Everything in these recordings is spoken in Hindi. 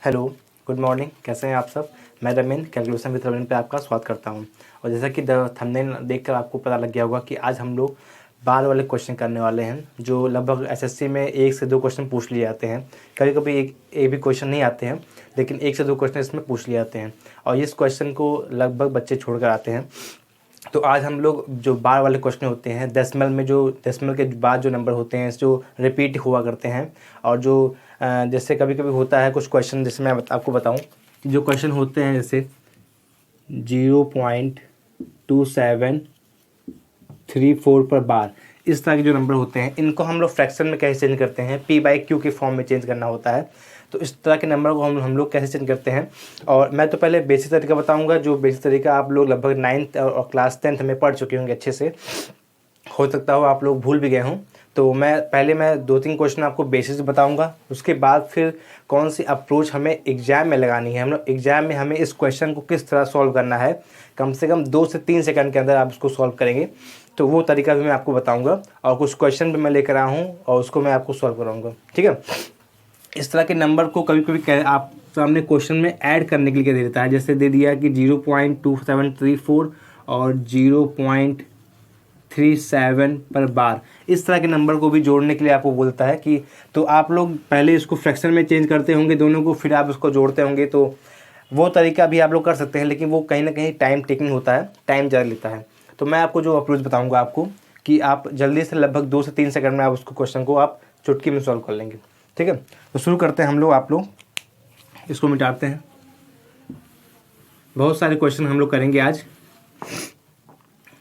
Hello, good morning. कैसे हैं आप सब? मैं रमेन कैलकुलेशन विद रमेन पे आपका स्वागत करता हूं। और जैसा कि थंबनेल देखकर आपको पता लग गया होगा कि आज हम लोग बार वाले क्वेश्चन करने वाले हैं, जो लगभग एसएससी में 1 से 2 क्वेश्चन पूछ लिए जाते हैं। कभी कभी एक भी क्वेश्चन नहीं आते हैं, लेकिन 1 से 2 क्वेश्चन इसमें पूछ लिए जाते हैं और इस क्वेश्चन को लगभग बच्चे छोड़ कर आते हैं। तो आज हम लोग जो बार वाले क्वेश्चन होते हैं, डेसिमल में जो डेसिमल के बाद जो नंबर होते हैं जो रिपीट हुआ करते हैं, और जो जैसे कभी कभी होता है कुछ क्वेश्चन, जैसे मैं आपको बताऊं कि जो क्वेश्चन होते हैं जैसे 0.2734 पर बार, इस तरह के जो नंबर होते हैं इनको हम लोग फ्रैक्शन में कैसे चेंज करते हैं, p/q के फॉर्म में चेंज करना होता है। तो इस तरह के नंबर को हम लोग कैसे चेंज करते हैं, और मैं तो पहले बेसिक तरीका बताऊंगा, जो बेसिक तरीका आप लोग लगभग 9th और क्लास 10th में पढ़ चुके होंगे अच्छे से। हो सकता हो आप लोग भूल भी गए हों। तो मैं 2-3 क्वेश्चन आपको बेसिस बताऊंगा, उसके बाद फिर कौन सी अप्रोच हमें एग्जाम में लगानी है। हम लोग एग्जाम में हमें इस क्वेश्चन को किस तरह सॉल्व करना है, कम से कम 2 से 3 सेकंड के अंदर आप उसको सॉल्व करेंगे। तो वो तरीका भी मैं आपको बताऊंगा, और कुछ क्वेश्चन भी मैं लेकर आया हूँ और उसको मैं आपको सॉल्व कराऊंगा, ठीक है। इस तरह के नंबर को कभी कभी आप सामने क्वेश्चन में ऐड करने के लिए दे देता है, जैसे दे दिया कि 0.2734 और 0.37 पर बार। इस तरह के नंबर को भी जोड़ने के लिए आपको बोलता है कि, तो आप लोग पहले इसको फ्रैक्शन में चेंज करते होंगे दोनों को, फिर आप उसको जोड़ते होंगे। तो वो तरीका भी आप लोग कर सकते हैं, लेकिन वो कहीं ना कहीं टाइम टेकिंग होता है, टाइम ज़्यादा लेता है। तो मैं आपको जो अप्रोच बताऊंगा आपको, कि आप जल्दी से लगभग 2 से 3 सेकंड में आप उसको क्वेश्चन को आप चुटकी में सॉल्व कर लेंगे, ठीक है। तो शुरू करते हैं हम लोग। आप लोग इसको मिटाते हैं। बहुत सारे क्वेश्चन हम लोग करेंगे आज,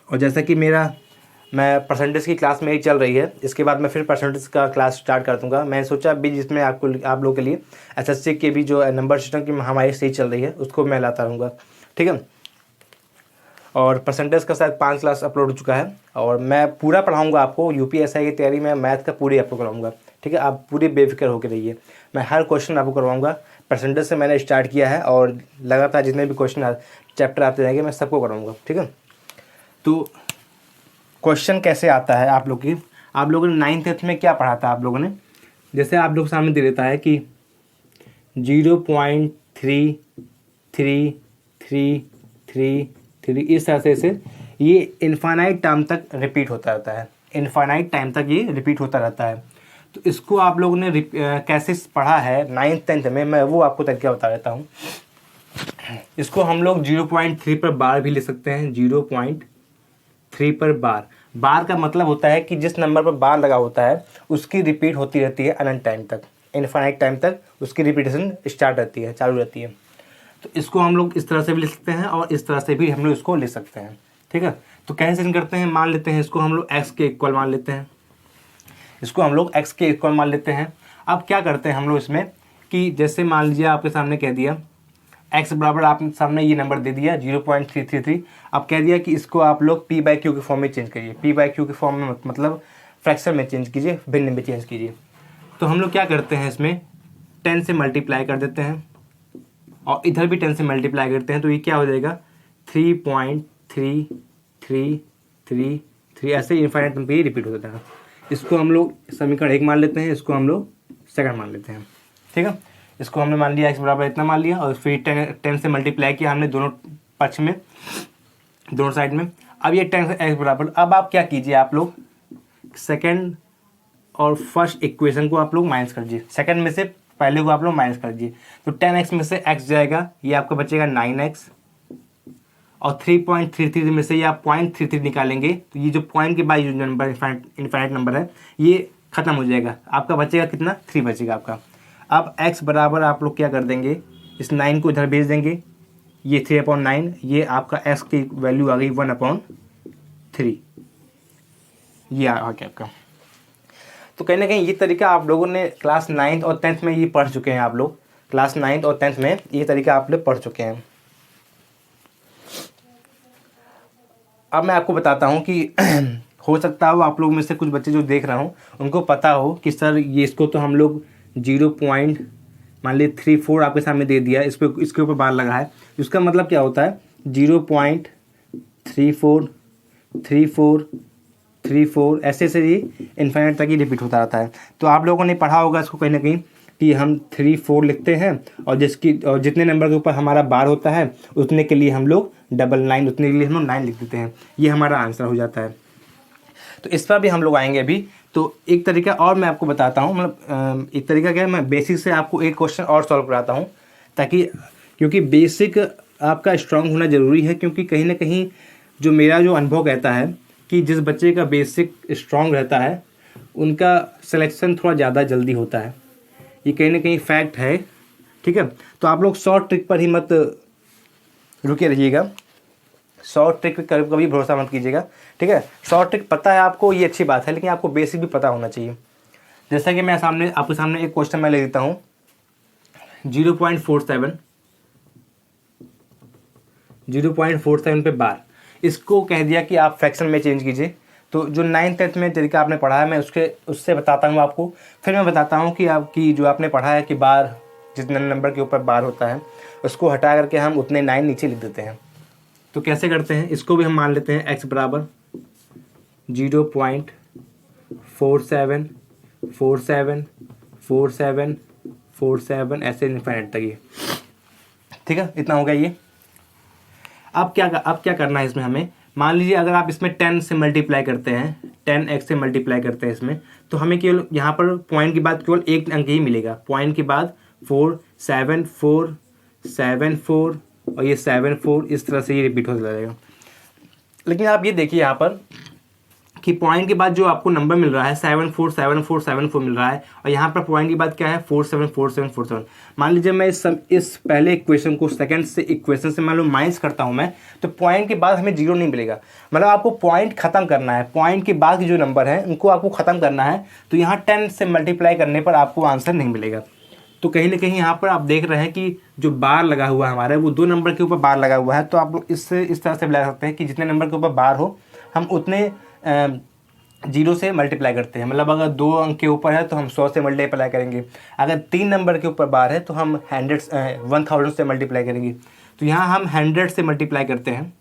और जैसा कि मैं परसेंटेज की क्लास में ही चल रही है, इसके बाद मैं फिर परसेंटेज का क्लास स्टार्ट कर दूंगा। मैं सोचा अभी जिसमें आप लोगों के लिए एसएससी के भी जो नंबर सिस्टम की हमारी सही चल रही है उसको मैं लाता रहूँगा, ठीक है। और परसेंटेज का शायद 5 क्लास अपलोड हो चुका है, और मैं पूरा पढ़ाऊँगा आपको। यूपीएसआई की तैयारी में मैथ का पूरी आपको कराऊँगा, ठीक है। आप पूरी बेफिक्र होकर रहिए, मैं हर क्वेश्चन आपको करवाऊँगा। परसेंटेज से मैंने स्टार्ट किया है, और लगातार जितने भी क्वेश्चन चैप्टर आते रहेंगे मैं सबको कराऊँगा, ठीक है। तो क्वेश्चन कैसे आता है आप लोगों ने 9th में क्या पढ़ा था आप लोगों ने। जैसे आप लोग सामने दे देता है कि 0.3333 इस तरह से ये इनफाइनाइट टाइम तक रिपीट होता रहता है, इनफाइनाइट टाइम तक ये रिपीट होता रहता है। तो इसको आप लोगों ने कैसे पढ़ा है 9th 10th में, मैं वो आपको तरीका बता देता हूँ। इसको हम लोग 0.3 पर बार भी ले सकते हैं। 0.3 पर बार, बार का मतलब होता है कि जिस नंबर पर बार लगा होता है उसकी रिपीट होती रहती है अनंत टाइम तक, इनफाइनाइट टाइम तक उसकी रिपीटेशन स्टार्ट रहती है, चालू रहती है। तो इसको हम लोग इस तरह से भी ले सकते हैं, और इस तरह से भी हम लोग इसको ले सकते हैं, ठीक है। तो कैसे चेंज करते हैं, मान लेते हैं इसको हम लोग x के इक्वल मान लेते हैं, इसको हम लोग x के इक्वल मान लेते हैं। अब क्या करते हैं हम लोग इसमें, कि जैसे मान लीजिए आपके सामने कह दिया x बराबर, आपने सामने ये नंबर दे दिया 0.333। अब कह दिया कि इसको आप लोग p/q के फॉर्म में चेंज करिए। p/q के फॉर्म में मतलब फ्रैक्शन में चेंज कीजिए, भिन्न में चेंज कीजिए। तो हम लोग क्या करते हैं, इसमें 10 से मल्टीप्लाई कर देते हैं, और इधर भी 10 से मल्टीप्लाई करते हैं। तो ये क्या हो जाएगा 3.3333, ऐसे इनफाइनाइट पे ही रिपीट होता है। इसको हम लोग समीकरण 1 मान लेते हैं, इसको हम लोग सेकंड मान लेते हैं, ठीक है। इसको हमने मान लिया x बराबर इतना मान लिया, और फिर 10 से मल्टीप्लाई किया हमने दोनों पक्ष में, दोनों साइड में। अब ये 10 से x बराबर, अब आप क्या कीजिए, आप लोग सेकंड और फर्स्ट इक्वेशन को आप लोग माइनस कर दीजिए, सेकंड में से पहले को आप लोग माइनस कर दीजिए। तो 10x में से x जाएगा, ये आपका बचेगा 9x, और 3.33 में से ये आप 0.33 निकालेंगे, तो ये जो पॉइंट के बाद जो नंबर इनफाइनाइट नंबर है ये खत्म हो जाएगा, आपका बचेगा कितना, 3 बचेगा आपका। अब x बराबर आप लोग क्या कर देंगे, इस 9 को इधर भेज देंगे, ये 3/9, ये आपका x की वैल्यू आ गई 1/3, ये आ गया आपका। तो कहीं ना कहीं ये तरीका आप लोगों ने क्लास 9th और 10th में ये पढ़ चुके हैं। आप लोग क्लास 9th और 10th में ये तरीका आप लोग पढ़ चुके हैं। अब मैं आपको बताता हूँ कि हो सकता हो आप लोग में से कुछ बच्चे जो देख रहा हूँ उनको पता हो कि सर ये इसको तो हम लोग 0.34 आपके सामने दे दिया, इस पर इसके ऊपर बार लगा है। इसका मतलब क्या होता है 0.3434 ऐसे ही इन्फाइनाइट तक ही रिपीट होता रहता है। तो आप लोगों ने पढ़ा होगा इसको कहीं ना कहीं कि हम 3 4 लिखते हैं और जितने नंबर के ऊपर हमारा बार होता है उतने के लिए हम लोग 99, उतने के लिए हम लोग 9 लिख देते हैं। ये हमारा आंसर हो जाता है। तो इस पर भी हम लोग आएंगे अभी। तो एक तरीका और मैं आपको बताता हूँ, मतलब एक तरीका क्या है, मैं बेसिक से आपको एक क्वेश्चन और सॉल्व कराता हूँ, ताकि क्योंकि बेसिक आपका स्ट्रांग होना ज़रूरी है। क्योंकि कहीं ना कहीं जो मेरा जो अनुभव कहता है कि जिस बच्चे का बेसिक स्ट्रांग रहता है उनका सिलेक्शन थोड़ा ज़्यादा जल्दी होता है। ये कहीं ना कहीं फैक्ट है, ठीक है। तो आप लोग शॉर्ट ट्रिक पर ही मत रुके रहिएगा, शॉर्ट ट्रिक पर कभी भरोसा मत कीजिएगा, ठीक है। शॉर्ट ट्रिक पता है आपको, ये अच्छी बात है, लेकिन आपको बेसिक भी पता होना चाहिए। जैसा कि मैं आपके सामने एक क्वेश्चन मैं ले देता हूँ, 0.47 पे बार, इसको कह दिया कि आप फ्रैक्शन में चेंज कीजिए। तो जो 9th-10th में तरीका आपने पढ़ा है मैं उससे बताता हूँ आपको। फिर मैं बताता हूँ कि आपकी जो आपने पढ़ा है कि बार जितने नंबर के ऊपर बार होता है उसको हटा करके हम उतने 9 नीचे लिख देते हैं। तो कैसे करते हैं, इसको भी हम मान लेते हैं x बराबर 0.47474747 ऐसे इनफाइनाइट तक ये, ठीक है। इतना हो गया ये। अब क्या करना है इसमें हमें, मान लीजिए अगर आप इसमें 10 से मल्टीप्लाई करते हैं, 10x से मल्टीप्लाई करते हैं इसमें, तो हमें केवल यहाँ पर पॉइंट के बाद केवल एक अंक ही मिलेगा। पॉइंट के बाद 4 7 4 7 4 और ये 7 4 इस तरह से ये रिपीट होता जाएगा। लेकिन आप ये देखिए यहाँ पर कि पॉइंट के बाद जो आपको नंबर मिल रहा है 7 4 7 4 7 4 मिल रहा है, और यहाँ पर पॉइंट के बाद क्या है 4 7 4 7 4 7। मान लीजिए मैं इस पहले इक्वेशन को सेकंड से इक्वेशन से मान लो माइनस करता हूँ मैं, तो पॉइंट के बाद हमें 0 नहीं मिलेगा। मतलब आपको पॉइंट खत्म करना है, पॉइंट के बाद जो नंबर है उनको आपको ख़त्म करना है। तो यहाँ 10 से मल्टीप्लाई करने पर आपको आंसर नहीं मिलेगा। तो कहीं ना कहीं यहाँ पर आप देख रहे हैं कि जो बार लगा हुआ है हमारा वो 2 नंबर के ऊपर बार लगा हुआ है। तो आप लोग इससे इस तरह से बता सकते हैं कि जितने नंबर के ऊपर बार हो हम उतने 0 से मल्टीप्लाई करते हैं। मतलब अगर 2 अंक के ऊपर है तो हम 100 से मल्टीप्लाई करेंगे, अगर 3 नंबर के ऊपर बार है तो हम 1000 से मल्टीप्लाई करेंगे। तो यहाँ हम 100 से मल्टीप्लाई करते हैं।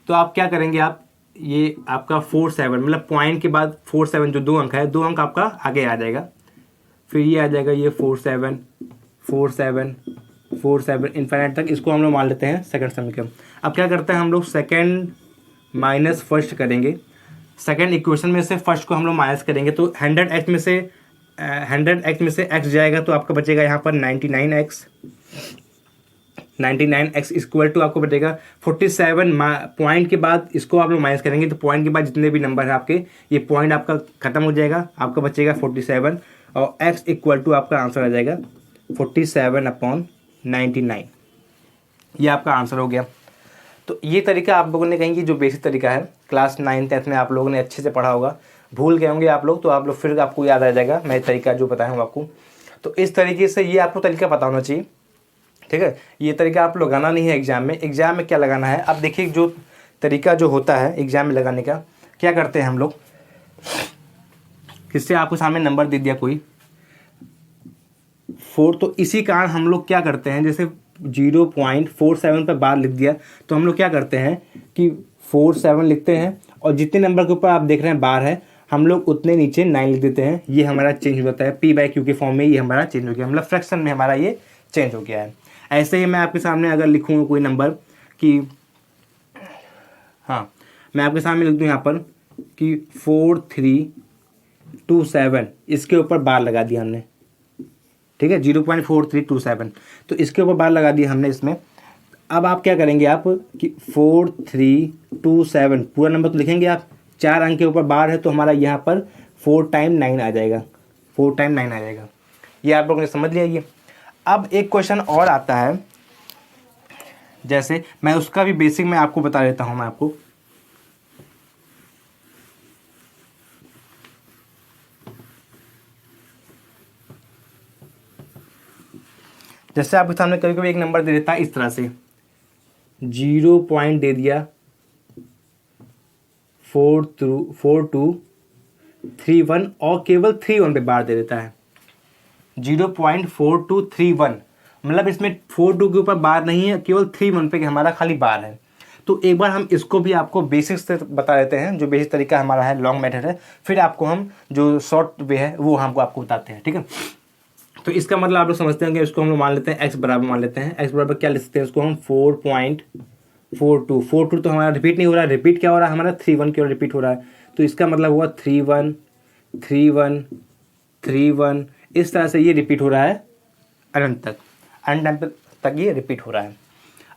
तो आप क्या करेंगे, आप ये आपका 4 7 मतलब पॉइंट के बाद 4 7 जो 2 अंक है, 2 अंक आपका आगे आ जाएगा। फिर ये आ जाएगा ये 4 7 4 7 4 7 इनफाइनाइट तक। इसको हम लोग मान लेते हैं सेकंड समीकरण। अब क्या करते हैं हम लोग सेकंड माइनस फर्स्ट करेंगे। सेकंड इक्वेशन में से फर्स्ट को हम लोग माइनस करेंगे तो 100x में से x जाएगा, तो आपका बचेगा यहाँ पर 99x इक्वल टू आपको बचेगा 47। पॉइंट के बाद इसको आप लोग माइनस करेंगे तो पॉइंट के बाद जितने भी नंबर है आपके, ये पॉइंट आपका खत्म हो जाएगा, आपका बचेगा 47 और x इक्वल टू आपका आंसर आ जाएगा 47/99। ये आपका आंसर हो गया। तो ये तरीका आप लोगों ने कहीं की जो बेसिक तरीका है क्लास 9th-10th में आप लोगों ने अच्छे से पढ़ा होगा, भूल गए होंगे आप लोग, तो आप लोग फिर आपको याद आ जाएगा मैं तरीका जो बताया हूँ आपको। तो इस तरीके से ये आपको तरीका पता होना चाहिए, ठीक है। ये तरीका आप लगाना नहीं है एग्जाम में। एग्जाम में क्या लगाना है, अब देखिए जो तरीका जो होता है एग्जाम में लगाने का, क्या करते हैं हम लोग, किससे आपको सामने नंबर दे दिया कोई 4, तो इसी कारण हम लोग क्या करते हैं, जैसे 0.47 पर बार लिख दिया तो हम लोग क्या करते हैं कि 4 7 लिखते हैं और जितने नंबर के ऊपर आप देख रहे हैं बार है हम लोग उतने नीचे 9 लिख देते हैं। ये हमारा चेंज हो जाता है p/q के फॉर्म में, ये हमारा चेंज हो गया, मतलब फ्रैक्शन में हमारा ये चेंज हो गया है। ऐसे ही मैं आपके सामने अगर लिखूँगा कोई नंबर कि हाँ मैं आपके सामने लिख दूँ यहाँ पर कि 4327, इसके ऊपर बार लगा दिया हमने, ठीक है, 0.4327, तो इसके ऊपर बार लगा दिया हमने इसमें। अब आप क्या करेंगे आप कि 4327 पूरा नंबर तो लिखेंगे आप, 4 अंक के ऊपर बार है तो हमारा यहाँ पर 4 टाइम 9 आ जाएगा, 4 टाइम 9 आ जाएगा। ये आप लोगों ने समझ लिया ये। अब एक क्वेश्चन और आता है, जैसे मैं उसका भी बेसिक में आपको बता देता हूँ मैं आपको। जैसे आपके सामने कभी कभी एक नंबर दे देता है इस तरह से 0 पॉइंट दे दिया 4231 और केवल 31 पे बार दे देता है 0.4231, मतलब इसमें 42 के ऊपर बार नहीं है, केवल 31 पे हमारा खाली बार है। तो एक बार हम इसको भी आपको बेसिक्स से बता देते हैं, जो बेसिक तरीका हमारा है, लॉन्ग मेथड है, फिर आपको हम जो शॉर्ट वे है वो हमको आपको बताते हैं, ठीक है। तो इसका मतलब आप लोग समझते हैं कि इसको हम लोग मान लेते हैं x बराबर मान लेते हैं, x बराबर क्या लिख सकते हैं इसको हम 4.42 तो हमारा रिपीट नहीं हो रहा है, रिपीट क्या हो रहा है हमारा 3 1 की ओर रिपीट हो रहा है, तो इसका मतलब हुआ 3 1 3 1 3 1, इस तरह से ये रिपीट हो रहा है अनंत टाइम तक ये रिपीट हो रहा है।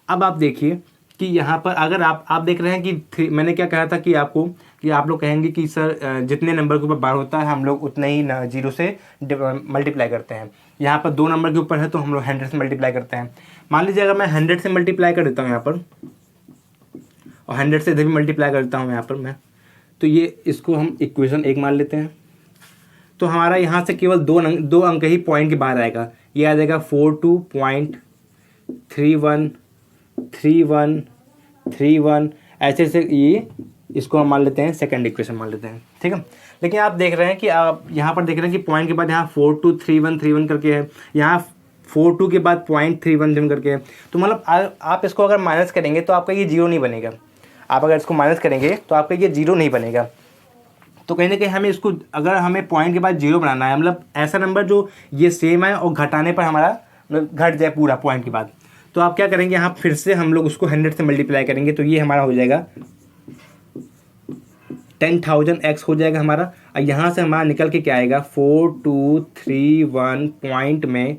अब आप देखिए कि यहाँ पर अगर आप देख रहे हैं कि मैंने क्या कहा था कि आपको कि आप लोग कहेंगे कि सर जितने नंबर के ऊपर बार होता है हम लोग उतने ही जीरो से मल्टीप्लाई करते हैं। यहाँ पर 2 नंबर के ऊपर है तो हम लोग 100 से मल्टीप्लाई करते हैं। मान लीजिए अगर मैं 100 से मल्टीप्लाई कर देता हूँ यहाँ पर, और 100 से इधर भी मल्टीप्लाई करता हूँ यहाँ पर मैं, तो ये इसको हम इक्वेशन 1 मान लेते हैं। तो हमारा यहाँ से केवल 2 अंक ही पॉइंट के बाहर आएगा, ये आ जाएगा 42.313131 ऐसे ऐसे, ये इसको हम मान लेते हैं सेकंड इक्वेशन मान लेते हैं, ठीक है। लेकिन आप देख रहे हैं कि आप यहाँ पर देख रहे हैं कि पॉइंट के बाद यहाँ 423131 करके है, यहाँ 42 के बाद .317 करके है, तो मतलब आप इसको अगर माइनस करेंगे तो आपका ये जीरो नहीं बनेगा। आप अगर इसको माइनस करेंगे तो आपका ये जीरो नहीं बनेगा। तो कहीं ना कहीं हमें इसको, अगर हमें पॉइंट के बाद जीरो बनाना है, मतलब ऐसा नंबर जो ये सेम है और घटाने पर हमारा घट जाए पूरा पॉइंट के बाद, तो आप क्या करेंगे, यहाँ फिर से हम लोग उसको 100 से मल्टीप्लाई करेंगे, तो ये हमारा हो जाएगा 10,000x हो जाएगा हमारा। और यहाँ से हमारा निकल के क्या आएगा 4231 पॉइंट में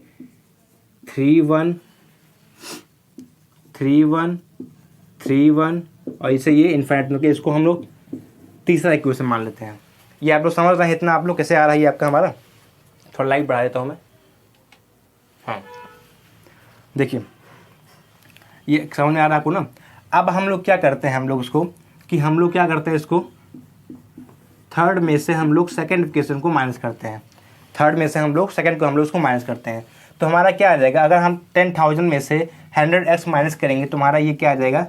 3131 और इसे ये इन्फिनिट में, इसको हम लोग तीसरा इक्वेशन मान लेते हैं। ये आप लोग समझ रहे हैं इतना, आप लोग कैसे आ रहा है ये आपका हमारा, थोड़ा लाइट बढ़ा देता हूँ मैं। हाँ देखिए ये समझ में आ रहा है आपको ना। अब हम लोग क्या करते हैं, हम लोग उसको कि हम लोग क्या करते हैं, इसको थर्ड में से हम लोग सेकंड इक्वेशन को माइनस करते हैं, थर्ड में से हम लोग सेकंड को हम लोग उसको माइनस करते हैं। तो हमारा क्या आ जाएगा, अगर हम 10,000 में से 100x माइनस करेंगे तो हमारा ये क्या आ जाएगा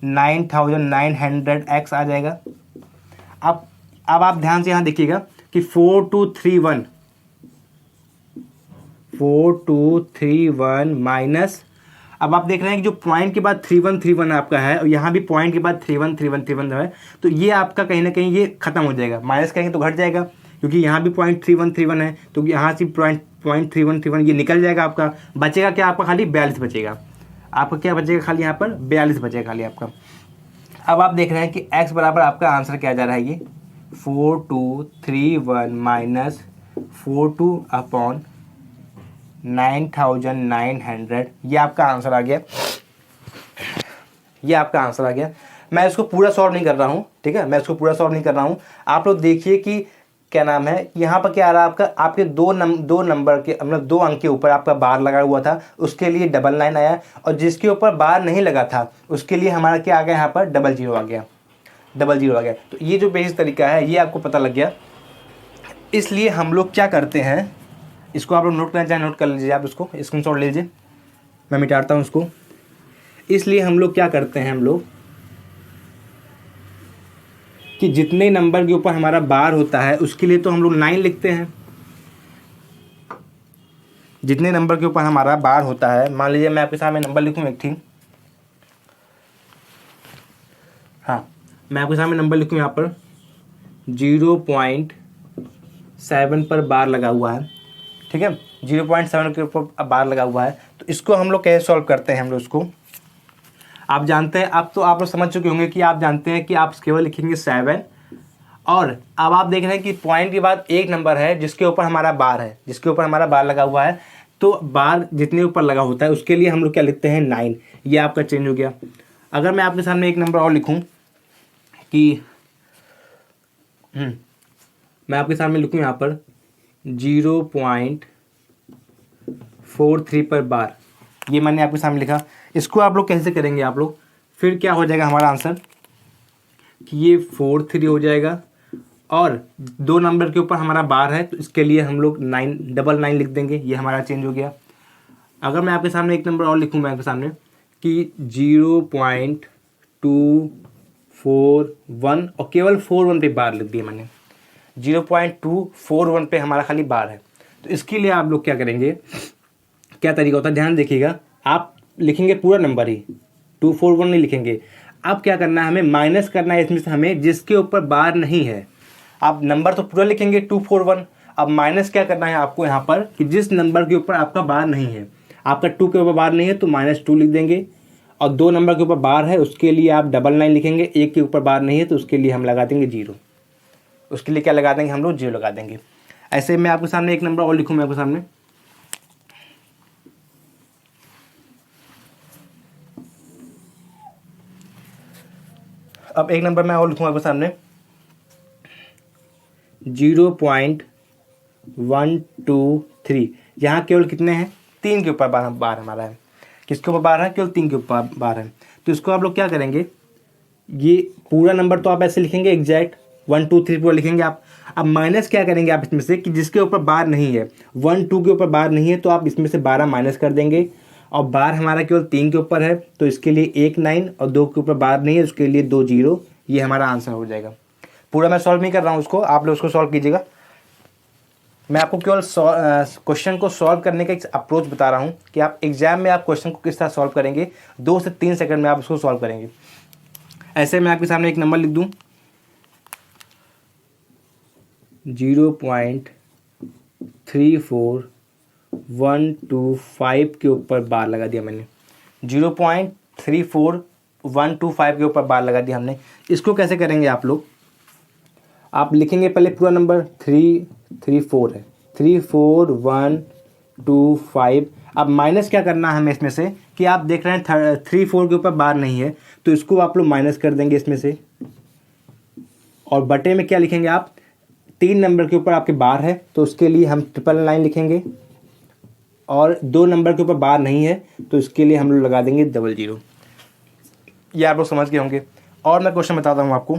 9,900x आ जाएगा। अब आप ध्यान से यहाँ देखिएगा कि 4231 माइनस, अब आप देख रहे हैं कि जो पॉइंट के बाद 3131 आपका है और यहाँ भी पॉइंट के बाद 3131 है, तो ये आपका कहीं ना कहीं ये खत्म हो जाएगा, माइनस करेंगे तो घट जाएगा, क्योंकि यहाँ भी पॉइंट 3131 है, तो यहाँ से पॉइंट 3131 ये निकल जाएगा। आपका बचेगा क्या, आपका खाली 42 बचेगा। आपका क्या बचेगा, खाली यहाँ पर 42 बचेगा खाली आपका। अब आप देख रहे हैं कि x बराबर आपका आंसर क्या जा रहा है, ये 4231 माइनस 42/9,900, ये आपका आंसर आ गया, ये आपका आंसर आ गया। मैं इसको पूरा सॉल्व नहीं कर रहा हूँ, ठीक है, मैं इसको पूरा सॉल्व नहीं कर रहा हूँ। आप लोग देखिए कि क्या नाम है, यहाँ पर क्या आ रहा है आपका, आपके दो नंबर के मतलब 2 अंक के ऊपर आपका बार लगा हुआ था, उसके लिए 99 आया, और जिसके ऊपर बार नहीं लगा था उसके लिए हमारा क्या आ गया, यहाँ पर 00 आ गया, 00 आ गया। तो ये जो बेसिक तरीका है ये आपको पता लग गया। इसलिए हम लोग क्या करते हैं, इसको आप लोग नोट करना चाहें नोट कर लीजिए, आप इसको स्क्रीनशॉट लीजिए, मैं मिटाता हूँ उसको। इसलिए हम लोग क्या करते हैं, हम लोग कि जितने नंबर के ऊपर हमारा बार होता है उसके लिए तो हम लोग 9 लिखते हैं। जितने नंबर के ऊपर हमारा बार होता है, मान लीजिए मैं आपके सामने नंबर लिखूँ एक थी, हाँ मैं आपके सामने नंबर लिखूँ, यहाँ पर 0.7 पर बार लगा हुआ है, ठीक है, 0.7 के ऊपर बार लगा हुआ है। तो इसको हम लोग कैसे सॉल्व करते हैं, हम लोग इसको आप जानते हैं, अब तो आप लोग समझ चुके होंगे कि आप जानते हैं कि आप केवल लिखेंगे 7, और अब आप देख रहे हैं कि पॉइंट के बाद एक नंबर है जिसके ऊपर हमारा बार है, जिसके ऊपर हमारा बार लगा हुआ है, तो बार जितने ऊपर लगा होता है उसके लिए हम लोग क्या लिखते हैं 9, ये आपका चेंज हो गया। अगर मैं आपके सामने एक नंबर और लिखूं कि मैं आपके सामने लिखूं यहाँ पर 0.43 पर बार, ये मैंने आपके सामने लिखा। इसको आप लोग कैसे करेंगे, आप लोग फिर क्या हो जाएगा हमारा आंसर कि ये 43 हो जाएगा, और 2 नंबर के ऊपर हमारा बार है तो इसके लिए हम लोग 999 लिख देंगे, ये हमारा चेंज हो गया। अगर मैं आपके सामने एक नंबर और लिखूँ मैं आपके सामने कि 0.241 और केवल 41 पे बार लिख दिया मैंने, 0.241 पे हमारा खाली बार है। तो इसके लिए आप लोग क्या करेंगे, क्या तरीका होता है, ध्यान देखिएगा, आप लिखेंगे पूरा नंबर ही, 241 नहीं लिखेंगे। अब क्या करना है, हमें माइनस करना है इसमें से हमें जिसके ऊपर बार नहीं है। आप नंबर तो पूरा लिखेंगे 241, अब माइनस क्या करना है आपको यहाँ पर कि जिस नंबर के ऊपर आपका बार नहीं है, आपका 2 के ऊपर बार नहीं है तो -2 लिख देंगे, और 2 नंबर के ऊपर बार है उसके लिए आप डबल लाइन लिखेंगे, 1 के ऊपर बार नहीं है तो उसके लिए हम लगा देंगे 0, उसके लिए क्या लगा देंगे हम लोग 0 लगा देंगे। ऐसे मैं आपके सामने एक नंबर और लिखूँ, मैं आपके सामने अब एक नंबर मैं और लिखूँगा आपके सामने 0.123। यहाँ केवल कितने हैं, 3 के ऊपर बार हमारा है। किसके ऊपर बार है, केवल 3 के ऊपर बार है। तो इसको आप लोग क्या करेंगे, ये पूरा नंबर तो आप ऐसे लिखेंगे एग्जैक्ट 1 2 3 पूरा लिखेंगे आप। अब माइनस क्या करेंगे आप इसमें से कि जिसके ऊपर बार नहीं है, 1 2 के ऊपर बार नहीं है तो आप इसमें से 12 माइनस कर देंगे, और बार हमारा केवल 3 के ऊपर है तो इसके लिए 1 9, और 2 के ऊपर बार नहीं है उसके लिए 2 0। ये हमारा आंसर हो जाएगा। पूरा मैं सॉल्व नहीं कर रहा हूँ उसको, आप लोग उसको सॉल्व कीजिएगा। मैं आपको केवल क्वेश्चन को सॉल्व करने का एक अप्रोच बता रहा हूँ कि आप एग्जाम में आप क्वेश्चन को किस तरह सॉल्व करेंगे, 2 से 3 सेकंड में आप उसको सॉल्व करेंगे। ऐसे मैं आपके सामने एक नंबर लिख दूँ 0.34125 के ऊपर बार लगा दिया मैंने, 0.34125 के ऊपर बार लगा दिया हमने। इसको कैसे करेंगे आप लोग, आप लिखेंगे पहले पूरा नंबर 334 है, 34125। अब माइनस क्या करना है हमें इसमें से कि आप देख रहे हैं 34 के ऊपर बार नहीं है तो इसको आप लोग माइनस कर देंगे इसमें से, और बटे में क्या लिखेंगे आप, 3 नंबर के ऊपर आपके बार है तो उसके लिए हम ट्रिपल लाइन लिखेंगे, और 2 नंबर के ऊपर बार नहीं है तो इसके लिए हम लोग लगा देंगे 00। ये आप लोग समझ गए होंगे। और मैं क्वेश्चन बताता हूँ आपको,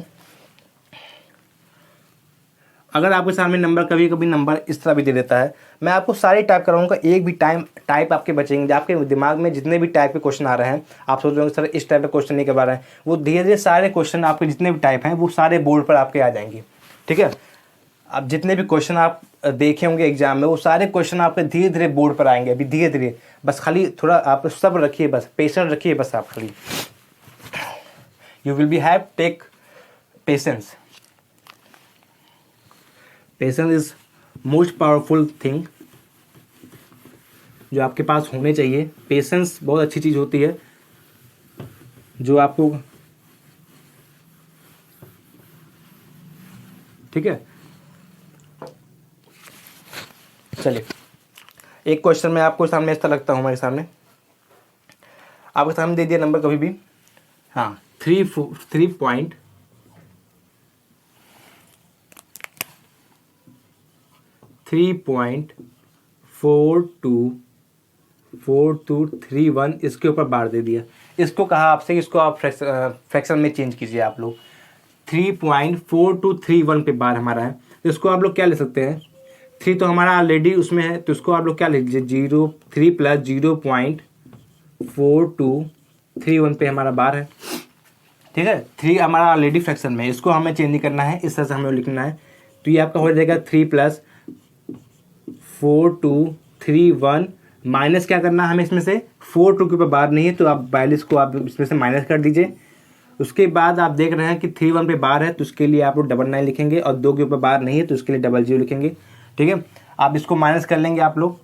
अगर आपके सामने नंबर कभी कभी नंबर इस तरह भी दे देता है, मैं आपको सारे टाइप कराऊंगा, एक भी टाइप आपके बचेंगे। आपके दिमाग में जितने भी टाइप के क्वेश्चन आ रहे हैं, आप सोच रहे होंगे सर इस टाइप का क्वेश्चन नहीं करवा रहे हैं, वो धीरे धीरे सारे क्वेश्चन आपके जितने भी टाइप हैं वो सारे बोर्ड पर आपके आ जाएंगे। ठीक है, अब जितने भी क्वेश्चन आप देखे होंगे एग्जाम में वो सारे क्वेश्चन आपके धीरे धीरे बोर्ड पर आएंगे, अभी धीरे धीरे। बस खाली थोड़ा आप सब्र रखिए, बस पेशेंस रखिए, बस आप खाली you will be have take patience. Patience is most powerful thing जो आपके पास होने चाहिए। पेशेंस बहुत अच्छी चीज़ होती है जो आपको, ठीक है। चलिए एक क्वेश्चन मैं आपको सामने इस तरह रखता हूँ, मेरे सामने आपके सामने दे दिया नंबर कभी भी, हाँ 3.424231 इसके ऊपर बार दे दिया। इसको कहा आपसे कि इसको आप फ्रैक्शन में चेंज कीजिए आप लोग। 3.4231 पे बार हमारा है तो इसको आप लोग क्या ले सकते हैं, 3 तो हमारा ऑलरेडी उसमें है तो इसको आप लोग क्या ले लीजिए 3 + 0.4231 पे हमारा बार है। ठीक है, 3 हमारा ऑलरेडी फ्रैक्शन में है, इसको हमें चेंज नहीं करना है, इस तरह से हमें लिखना है। तो ये आपका हो जाएगा 3 + 4231 माइनस क्या करना है हमें इसमें से, 42 के ऊपर बार नहीं है तो आप 42 को आप इसमें से माइनस कर दीजिए। उसके बाद आप देख रहे हैं कि 31 पे बार है तो उसके लिए आप लोग 99 लिखेंगे, और 2 के ऊपर बार नहीं है तो उसके लिए 00 लिखेंगे। ठीक है, आप इसको माइनस कर लेंगे आप लोग,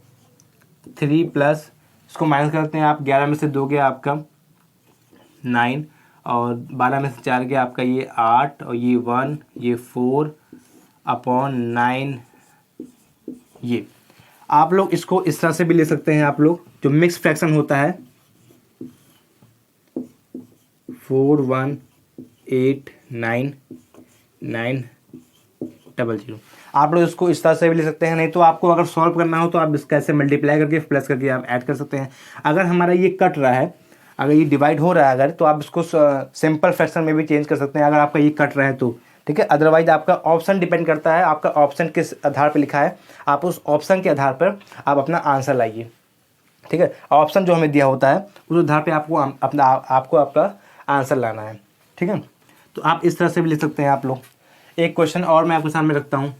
3 प्लस इसको माइनस करते हैं आप, 11 में से 2 गया आपका 9, और 12 में से 4 गया आपका ये 8, और ये 1, ये 4/9। ये आप लोग इसको इस तरह से भी ले सकते हैं, आप लोग जो मिक्स फ्रैक्शन होता है 4189900, आप लोग इसको इस तरह से भी ले सकते हैं। नहीं तो आपको अगर सॉल्व करना हो तो आप इसका ऐसे मल्टीप्लाई करके प्लस करके आप ऐड कर सकते हैं। अगर हमारा ये कट रहा है, अगर ये डिवाइड हो रहा है अगर, तो आप इसको सिंपल फ्रैक्शन में भी चेंज कर सकते हैं अगर आपका ये कट रहा है तो। ठीक है, अदरवाइज आपका ऑप्शन डिपेंड करता है, आपका ऑप्शन किस आधार पर लिखा है, आप उस ऑप्शन के आधार पर आप अपना आंसर लाइए। ठीक है, ऑप्शन जो हमें दिया होता है उस आधार पे आपको आपका आंसर लाना है। ठीक है, तो आप इस तरह से भी लिख सकते हैं आप लोग। एक क्वेश्चन और मैं आपके सामने रखता हूँ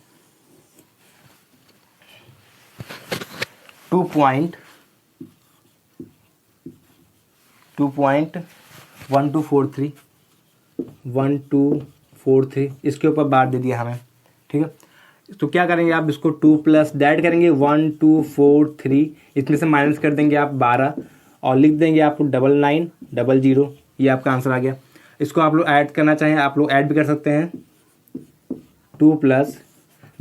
2.1243 1243 इसके ऊपर बार दे दिया हमें, ठीक है। तो क्या करेंगे आप, इसको 2 प्लस डायरेक्ट करेंगे 1243, इसमें से माइनस कर देंगे आप 12 और लिख देंगे आपको 9900, ये आपका आंसर आ गया। इसको आप लोग ऐड करना चाहें आप लोग ऐड भी कर सकते हैं, 2 प्लस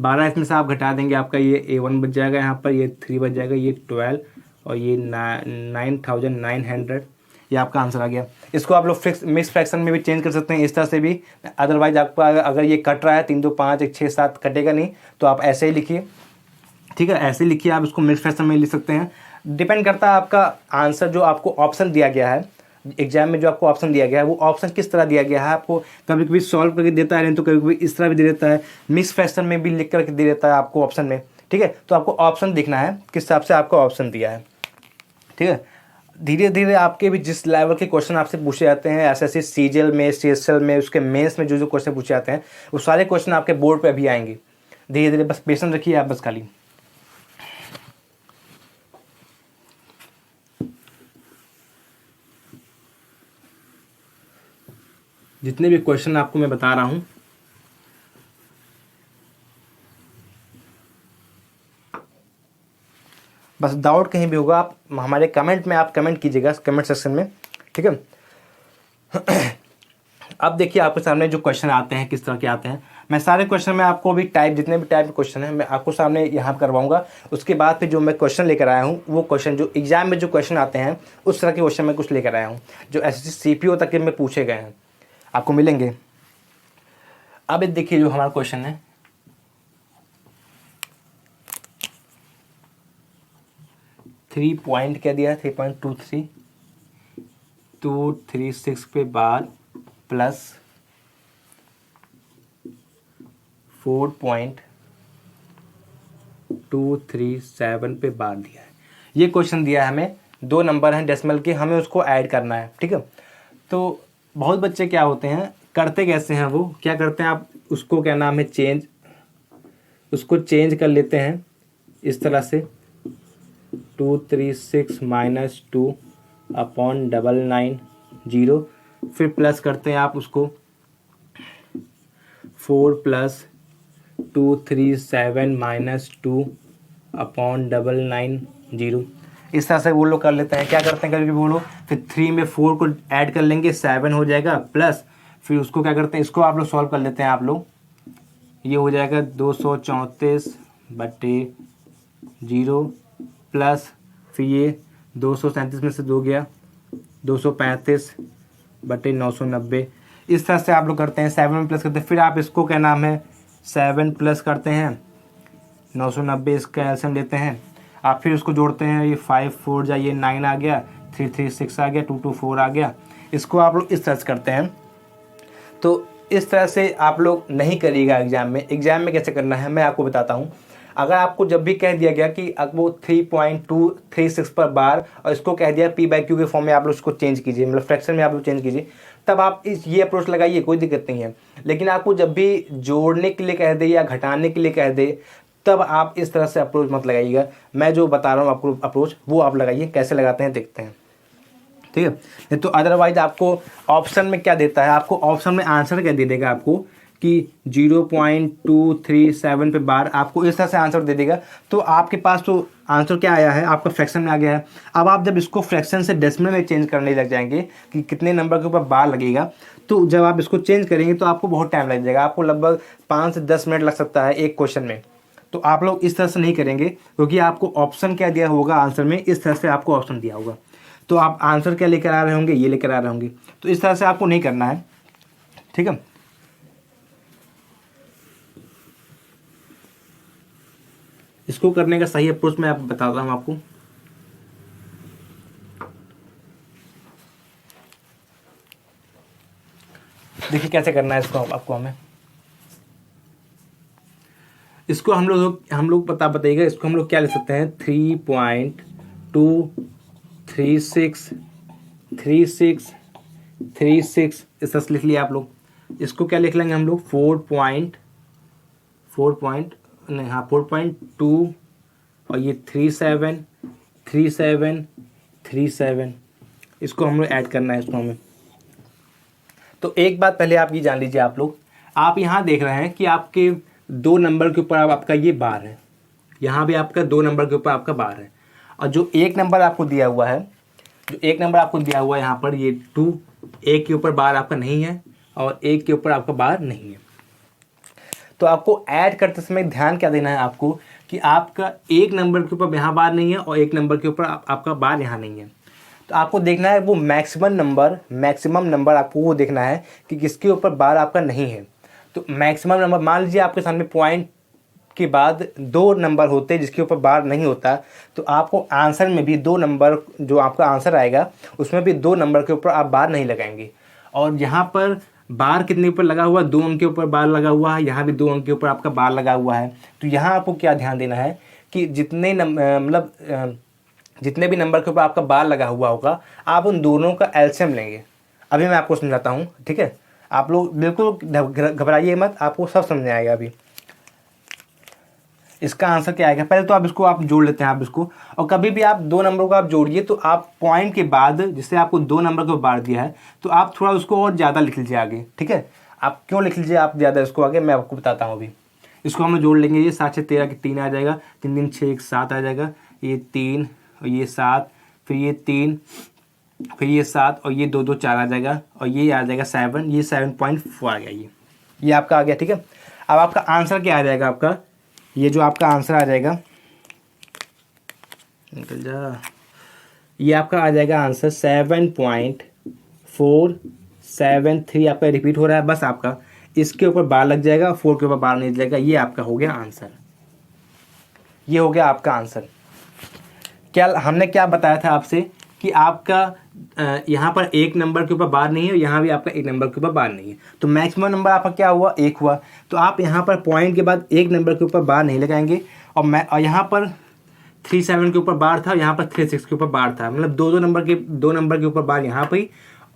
12 इसमें से आप घटा देंगे, आपका ये A1 बच जाएगा, यहाँ पर ये 3 बच जाएगा, ये 12 और ये 9900, ये आपका आंसर आ गया। इसको आप लोग मिक्स फ्रैक्शन में भी चेंज कर सकते हैं इस तरह से भी, अदरवाइज आपको अगर ये कट रहा है 3 2 5 1 6 7 कटेगा नहीं, तो आप ऐसे ही लिखिए, ठीक है, ऐसे लिखिए, आप इसको मिक्स फ्रैक्शन में लिख सकते हैं। डिपेंड करता है आपका आंसर, जो आपको ऑप्शन दिया गया है एग्जाम में, जो आपको ऑप्शन दिया गया है वो ऑप्शन किस तरह दिया गया है आपको, कभी कभी सॉल्व करके देता है, नहीं तो कभी कभी इस तरह भी दे देता है, मिक्स फ्रैक्शन में भी लिख करके दे देता है आपको ऑप्शन में, ठीक है। तो आपको ऑप्शन देखना है किस हिसाब से आपको ऑप्शन दिया है, ठीक है। धीरे धीरे आपके भी जिस लेवल के क्वेश्चन आपसे पूछे जाते हैं एसएससी सीजीएल में, सीएसएल में, उसके मेंस में जो क्वेश्चन पूछे जाते हैं वो सारे क्वेश्चन आपके बोर्ड पे अभी आएंगे। धीरे धीरे बस पेशेंस रखिए आप, बस खाली। जितने भी क्वेश्चन आपको मैं बता रहा हूँ, बस डाउट कहीं भी होगा आप हमारे कमेंट में आप कमेंट कीजिएगा, कमेंट सेक्शन में, ठीक है। अब देखिए आपके सामने जो क्वेश्चन आते हैं किस तरह के आते हैं, मैं सारे क्वेश्चन में आपको अभी जितने भी टाइप के क्वेश्चन हैं मैं आपको सामने यहाँ करवाऊंगा। उसके बाद फिर जो मैं क्वेश्चन लेकर आया हूँ वो क्वेश्चन जो एग्जाम में जो क्वेश्चन आते हैं उस तरह के क्वेश्चन मैं कुछ लेकर आया हूँ, जो एसएससी सीपीओ तक के में पूछे गए हैं, आपको मिलेंगे। अब ये देखिए जो हमारा क्वेश्चन है, थ्री पॉइंट क्या दिया है, 3.23 236 पे बार प्लस 4.237 पे बार दिया है। ये क्वेश्चन दिया है हमें, 2 नंबर हैं डेसिमल के, हमें उसको ऐड करना है, ठीक है। तो बहुत बच्चे क्या होते हैं, करते कैसे हैं, वो क्या करते हैं, आप उसको क्या नाम है उसको चेंज कर लेते हैं इस तरह से, 236 माइनस 2 अपॉन 990, फिर प्लस करते हैं आप उसको 4 प्लस 237 माइनस 2 अपॉन 990, इस तरह से वो लोग कर लेते हैं। क्या करते हैं कभी वो लोग, फिर 3 में 4 को ऐड कर लेंगे, 7 हो जाएगा, प्लस फिर उसको क्या करते हैं, इसको आप लोग सॉल्व कर लेते हैं आप लोग, ये हो जाएगा 234/0 प्लस फिर ये 237 में से 2 गया 235/990, इस तरह से आप लोग करते हैं। 7 में प्लस करते हैं, फिर आप इसको क्या नाम है 7 प्लस करते हैं 990, इसका एलसीएम लेते हैं आप, फिर उसको जोड़ते हैं, ये 5 4 जा ये 9 आ गया, 3 3 6 आ गया, 2 2 4 आ गया, इसको आप लोग इस तरह से करते हैं। तो इस तरह से आप लोग नहीं करिएगा एग्जाम में। एग्जाम में कैसे करना है मैं आपको बताता हूँ। अगर आपको जब भी कह दिया गया कि अब वो 3.236 पर बार और इसको कह दिया P/Q के फॉर्म में आप लोग उसको चेंज कीजिए, मतलब फ्रैक्शन में आप लोग चेंज कीजिए, तब आप ये अप्रोच लगाइए, कोई दिक्कत नहीं है। लेकिन आपको जब भी जोड़ने के लिए कह दे या घटाने के लिए कह दे, तब आप इस तरह से अप्रोच मत लगाइएगा। मैं जो बता रहा हूँ आपको अप्रोच, वो आप लगाइए, कैसे लगाते हैं देखते हैं, ठीक है। नहीं तो अदरवाइज आपको ऑप्शन में क्या देता है, आपको ऑप्शन में आंसर क्या दे देगा आपको कि 0.237 पे बार, आपको इस तरह से आंसर दे देगा। तो आपके पास तो आंसर क्या आया है, आपका फ्रैक्शन में आ गया है। अब आप जब इसको फ्रैक्शन से डेसिमल में चेंज करने लग जाएंगे कि कितने नंबर के ऊपर बार लगेगा, तो जब आप इसको चेंज करेंगे तो आपको बहुत टाइम लग जाएगा, आपको लगभग 5 से 10 मिनट लग सकता है एक क्वेश्चन में। तो आप लोग इस तरह से नहीं करेंगे, क्योंकि आपको ऑप्शन क्या दिया होगा आंसर में, इस तरह से आपको ऑप्शन दिया होगा। तो आप आंसर क्या लेकर आ रहे होंगे, ये लेकर आ रहे होंगे। तो इस तरह से आपको नहीं करना है, ठीक है। इसको करने का सही अप्रोच मैं आपको बताता हूँ आपको। देखिए कैसे करना है इसको आपको, हमें इसको हम लोग बताइएगा, इसको हम लोग क्या ले सकते हैं, 3.236 इस तरह से लिख लिया आप लोग। इसको क्या लिख लेंगे हम लोग, 4.2 और ये 37 इसको हम लोग ऐड करना है इसको हमें। तो एक बात पहले आप ये जान लीजिए, आप लोग, आप यहाँ देख रहे हैं कि आपके 2 नंबर के ऊपर आपका ये बार है, यहाँ भी आपका 2 नंबर के ऊपर आपका बार है, और जो 1 नंबर आपको दिया हुआ है, जो 1 नंबर आपको दिया हुआ है यहाँ पर, ये 2, 1 के ऊपर बार आपका नहीं है और 1 के ऊपर आपका बार नहीं है। तो आपको ऐड करते समय ध्यान क्या देना है आपको, कि आपका 1 नंबर के ऊपर यहाँ बार नहीं है और 1 नंबर के ऊपर आपका बार यहाँ नहीं है। तो आपको देखना है वो मैक्सिमम नंबर आपको वो देखना है कि किसके ऊपर बार आपका नहीं है। तो मैक्सिमम नंबर, मान लीजिए आपके सामने पॉइंट के बाद 2 नंबर होते हैं जिसके ऊपर बार नहीं होता, तो आपको आंसर में भी 2 नंबर, जो आपका आंसर आएगा उसमें भी 2 नंबर के ऊपर आप बार नहीं लगाएंगे। और यहाँ पर बार कितने ऊपर लगा हुआ है, 2 अंक के ऊपर बार लगा हुआ है, यहाँ भी 2 अंक के ऊपर आपका बार लगा हुआ है। तो यहाँ आपको क्या ध्यान देना है कि जितने भी नंबर के ऊपर आपका बार लगा हुआ होगा, आप उन दोनों का एलसीएम लेंगे। अभी मैं आपको समझाता हूँ, ठीक है? आप लोग बिल्कुल घबराइए मत, आपको सब समझ आएगा। अभी इसका आंसर क्या आएगा, पहले तो आप इसको आप जोड़ लेते हैं, आप इसको, और कभी भी आप 2 नंबरों को आप जोड़िए तो आप पॉइंट के बाद, जिससे आपको 2 नंबर को बार दिया है, तो आप थोड़ा उसको और ज़्यादा लिख लीजिए आगे, ठीक है? आप क्यों लिख लीजिए आप ज़्यादा इसको आगे, मैं आपको बताता हूँ। अभी इसको हम जोड़ लेंगे, ये 7 6 13 के 3 आ जाएगा, 3 3 6 1 7 आ जाएगा, ये 3 और ये 7, फिर ये 3, फिर ये 7 और ये 2 2 4 आ जाएगा, और ये आ जाएगा 7, ये 7.4 आ गया, ये आपका आ गया, ठीक है? अब आपका आंसर क्या आ जाएगा, आपका ये जो आपका आंसर आ जाएगा, निकल जा, ये आपका आ जाएगा आंसर 7.473 आपका रिपीट हो रहा है। बस आपका इसके ऊपर बार लग जाएगा, 4 के ऊपर बार नहीं लगेगा। ये आपका हो गया आंसर, ये हो गया आपका आंसर। क्या हमने क्या बताया था आपसे कि आपका यहाँ पर 1 नंबर के ऊपर बार नहीं है, यहाँ भी आपका 1 नंबर के ऊपर बार नहीं है, तो मैक्सिमम नंबर आपका क्या हुआ, 1 हुआ। तो आप यहाँ पर पॉइंट के बाद 1 नंबर के ऊपर बार नहीं लगाएंगे, और यहाँ पर 3 7 के ऊपर बार था, यहाँ पर 3 6 के ऊपर बार था, मतलब 2 नंबर के ऊपर बार यहाँ पर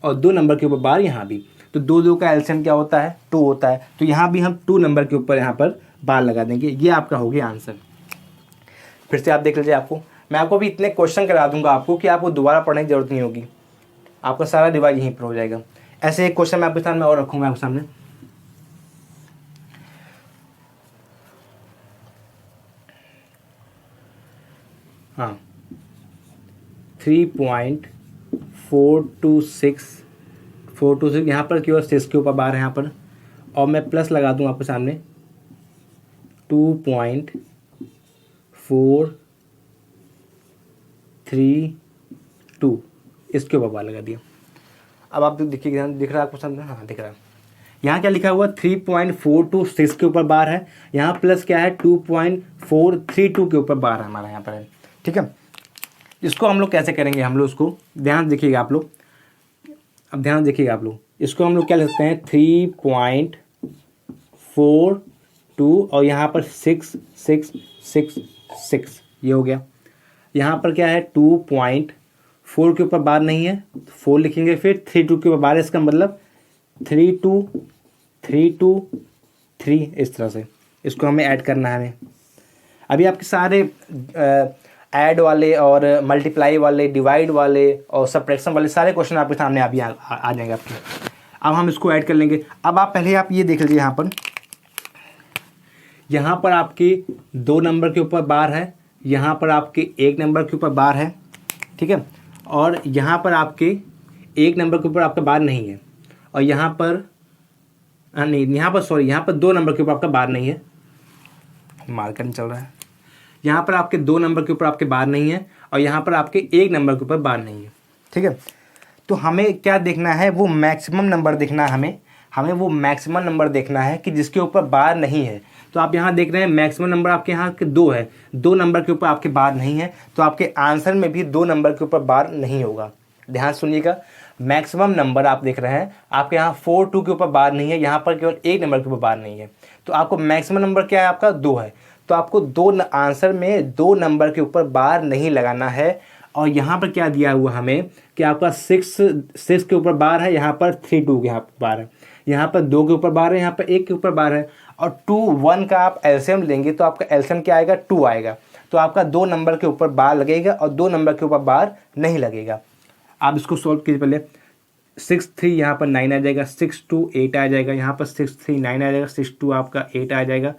और 2 नंबर के ऊपर बार यहाँ भी। तो 2 2 का एलसीएम क्या होता है, 2 होता है। तो यहाँ भी हम 2 नंबर के ऊपर यहाँ पर बार लगा देंगे। ये आपका हो गया आंसर। फिर से आप देख लीजिए, आपको मैं आपको भी इतने क्वेश्चन करा दूंगा आपको कि आपको दोबारा पढ़ने की जरूरत नहीं होगी, आपका सारा रिवाइज यहीं पर हो जाएगा। ऐसे एक क्वेश्चन मैं आपके सामने और रखूंगा आपके सामने। हाँ, 3.426 यहाँ पर केवल 6 के ऊपर बार है यहाँ पर, और मैं प्लस लगा दूँ आपके सामने 2.432 इसके ऊपर बार लगा दिया। अब आप देखिए, दिख रहा है आपको सामने, हाँ दिख रहा है। यहाँ क्या लिखा हुआ, 3.426 के ऊपर बार है, यहाँ प्लस क्या है 2.432 के ऊपर बार है हमारा यहाँ पर है, ठीक है? इसको हम लोग कैसे करेंगे, हम लोग उसको ध्यान देखिएगा आप लोग, अब ध्यान देखिएगा आप लोग, इसको हम लोग क्या लिखते हैं 3.42 और यहाँ पर 6 ये हो गया। यहाँ पर क्या है 2.4 के ऊपर बार नहीं है, 4 लिखेंगे, फिर 32 के ऊपर बार है, इसका मतलब 3 इस तरह से इसको हमें ऐड करना है हमें। अभी आपके सारे ऐड वाले और मल्टीप्लाई वाले, डिवाइड वाले और सब्ट्रैक्शन वाले सारे क्वेश्चन आपके सामने अभी आ जाएंगे आपके। अब हम इसको ऐड कर लेंगे। अब आप पहले आप ये देख लीजिए, यहाँ पर आपके 2 नंबर के ऊपर बार है, यहाँ पर आपके 1 नंबर के ऊपर बार है, ठीक है? और यहाँ पर आपके 1 नंबर के ऊपर आपका बार नहीं है, और यहाँ पर नहीं, यहाँ पर 2 नंबर के ऊपर आपका बार नहीं है, मार्कर नहीं चल रहा है। यहाँ पर आपके 2 नंबर के ऊपर आपके बार नहीं है, और यहाँ पर आपके 1 नंबर के ऊपर बार नहीं है, ठीक है? तो हमें क्या देखना है, वो मैक्सिमम नंबर देखना है हमें वो मैक्सिमम नंबर देखना है कि जिसके ऊपर बार नहीं है। तो आप यहाँ देख रहे हैं मैक्सिमम नंबर आपके यहाँ के 2 है, 2 नंबर के ऊपर आपके बार नहीं है, तो आपके आंसर में भी 2 नंबर के ऊपर बार नहीं होगा। ध्यान सुनिएगा, मैक्सिमम नंबर आप देख रहे हैं, आपके यहाँ 4 2 के ऊपर बार नहीं है, यहाँ पर केवल 1 नंबर के ऊपर बार नहीं है, तो आपको मैक्सिमम नंबर क्या है, आपका 2 है। तो आपको आंसर में 2 नंबर के ऊपर बार नहीं लगाना है। और यहाँ पर क्या दिया हुआ हमें कि आपका 6 के ऊपर बार है, यहाँ पर 3 2 के यहाँ पर बार है, यहाँ पर 2 के ऊपर बार है, यहाँ पर 1 के ऊपर बार है, और 2 1 का आप एलसीएम लेंगे तो आपका एलसीएम क्या आएगा, 2 आएगा। तो आपका 2 नंबर के ऊपर बार लगेगा और 2 नंबर के ऊपर बार नहीं लगेगा। आप इसको सॉल्व कीजिए पहले। 6 3 यहाँ पर 9 आ जाएगा, 6 2 8 आ जाएगा, यहाँ पर 6 3 9 आ जाएगा, 6 2 आपका 8 आ जाएगा,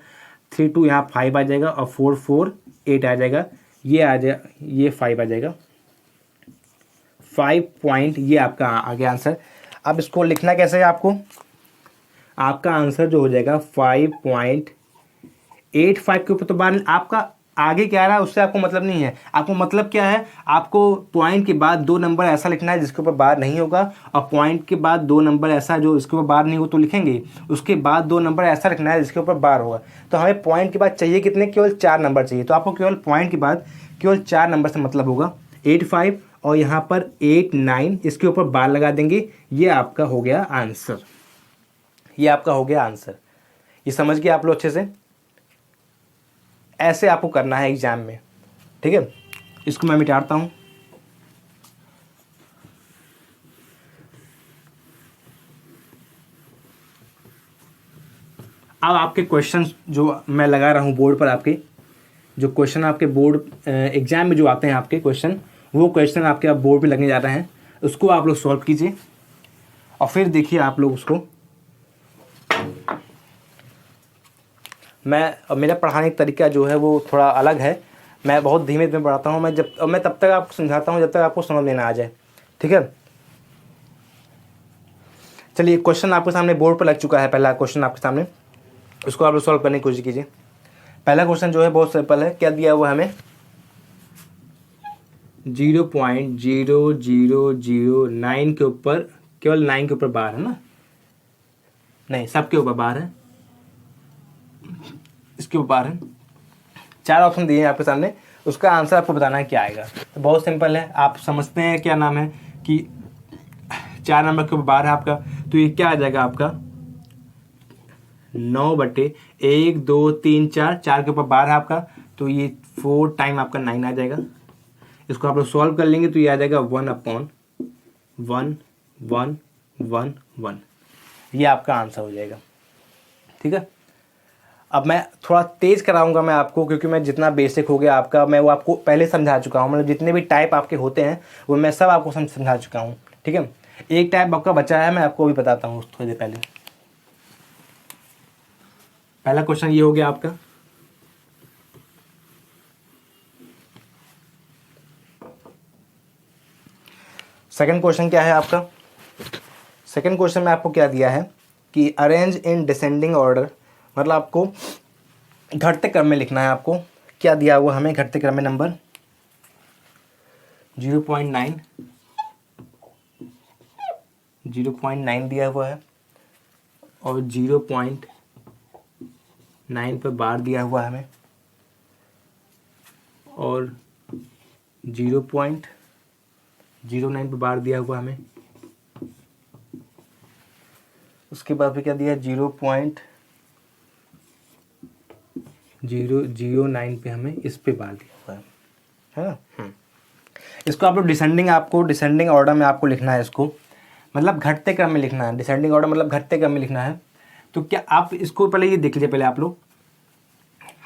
3 2 यहाँ 5 आ जाएगा और 4 4 8 आ जाएगा, ये आ जाए, ये 5 आ जाएगा, 5 पॉइंट, ये आपका आ गया आंसर। अब इसको लिखना कैसे है आपको, आपका आंसर जो हो जाएगा 5.85 के ऊपर तो बार, आपका आगे क्या आ रहा है उससे आपको मतलब नहीं है, आपको मतलब क्या है, आपको पॉइंट के बाद 2 नंबर ऐसा लिखना है जिसके ऊपर बार नहीं होगा, और पॉइंट के बाद 2 नंबर ऐसा जो इसके ऊपर बार नहीं हो तो लिखेंगे, उसके बाद 2 नंबर ऐसा लिखना है जिसके ऊपर बार होगा। तो हमें पॉइंट के बाद चाहिए कितने, केवल 4 नंबर चाहिए, तो आपको केवल पॉइंट के बाद केवल 4 नंबर से मतलब होगा, 85 और यहाँ पर 8 9 इसके ऊपर बार लगा देंगे, ये आपका हो गया आंसर, ये आपका हो गया आंसर। ये समझ गए आप लोग अच्छे से, ऐसे आपको करना है एग्जाम में, ठीक है। इसको मैं मिटाता हूं। अब आपके क्वेश्चन जो मैं लगा रहा हूं बोर्ड पर, आपके जो क्वेश्चन आपके बोर्ड एग्जाम में जो आते हैं आपके क्वेश्चन, वो क्वेश्चन आपके आप बोर्ड पे लगने जा रहे हैं, उसको आप लोग सॉल्व कीजिए और फिर देखिए आप लोग उसको। मेरा पढ़ाने का तरीका जो है वो थोड़ा अलग है, मैं बहुत धीमे धीमे पढ़ाता हूँ, मैं तब तक आपको समझाता हूँ जब तक आपको समझ में ना आ जाए, ठीक है। चलिए, क्वेश्चन आपके सामने बोर्ड पर लग चुका है, पहला क्वेश्चन आपके सामने, उसको आप लोग सॉल्व करने की कोशिश कीजिए। पहला क्वेश्चन जो है बहुत सिंपल है, क्या दिया हुआ हमें, 0.0009 के ऊपर, केवल 9 के ऊपर बार है ना, नहीं सबके ऊपर बार है, इसके ऊपर है, 4 ऑप्शन दिए हैं आपके सामने, उसका आंसर आपको बताना है क्या आएगा। तो बहुत सिंपल है, आप समझते हैं क्या नाम है कि 4 नंबर के ऊपर बार है आपका, तो ये क्या आ जाएगा आपका 9/1 2 3 4, 4 के ऊपर बार है आपका, तो ये 4 टाइम आपका 9 आ जाएगा। इसको आप लोग सॉल्व कर लेंगे तो ये आ जाएगा 1/11111, ये आपका आंसर हो जाएगा, ठीक है। अब मैं थोड़ा तेज़ कराऊंगा मैं आपको, क्योंकि मैं जितना बेसिक हो गया आपका, मैं वो आपको पहले समझा चुका हूँ, मतलब जितने भी टाइप आपके होते हैं वो मैं सब आपको समझा चुका हूँ, ठीक है। एक टाइप आपका बचा है, मैं आपको अभी बताता हूँ थोड़ी देर पहले। पहला क्वेश्चन ये हो गया आपका, सेकंड क्वेश्चन क्या है आपका, सेकंड क्वेश्चन में आपको क्या दिया है कि अरेंज इन डिसेंडिंग ऑर्डर, मतलब आपको घटते क्रम में लिखना है। आपको क्या दिया हुआ हमें, घटते क्रम में नंबर 0.9 दिया हुआ है और 0.9 पर बार दिया हुआ है हमें, और 0.09 पर बार दिया हुआ हमें, उसके बाद फिर क्या दिया, 0.009 पे हमें इस पे बार दिया हुआ है ना। इसको आप लोग डिसेंडिंग ऑर्डर में आपको लिखना है, इसको मतलब घटते क्रम में लिखना है, डिसेंडिंग ऑर्डर मतलब घटते क्रम में लिखना है। तो क्या आप इसको पहले ये देख लीजिए, पहले आप लोग,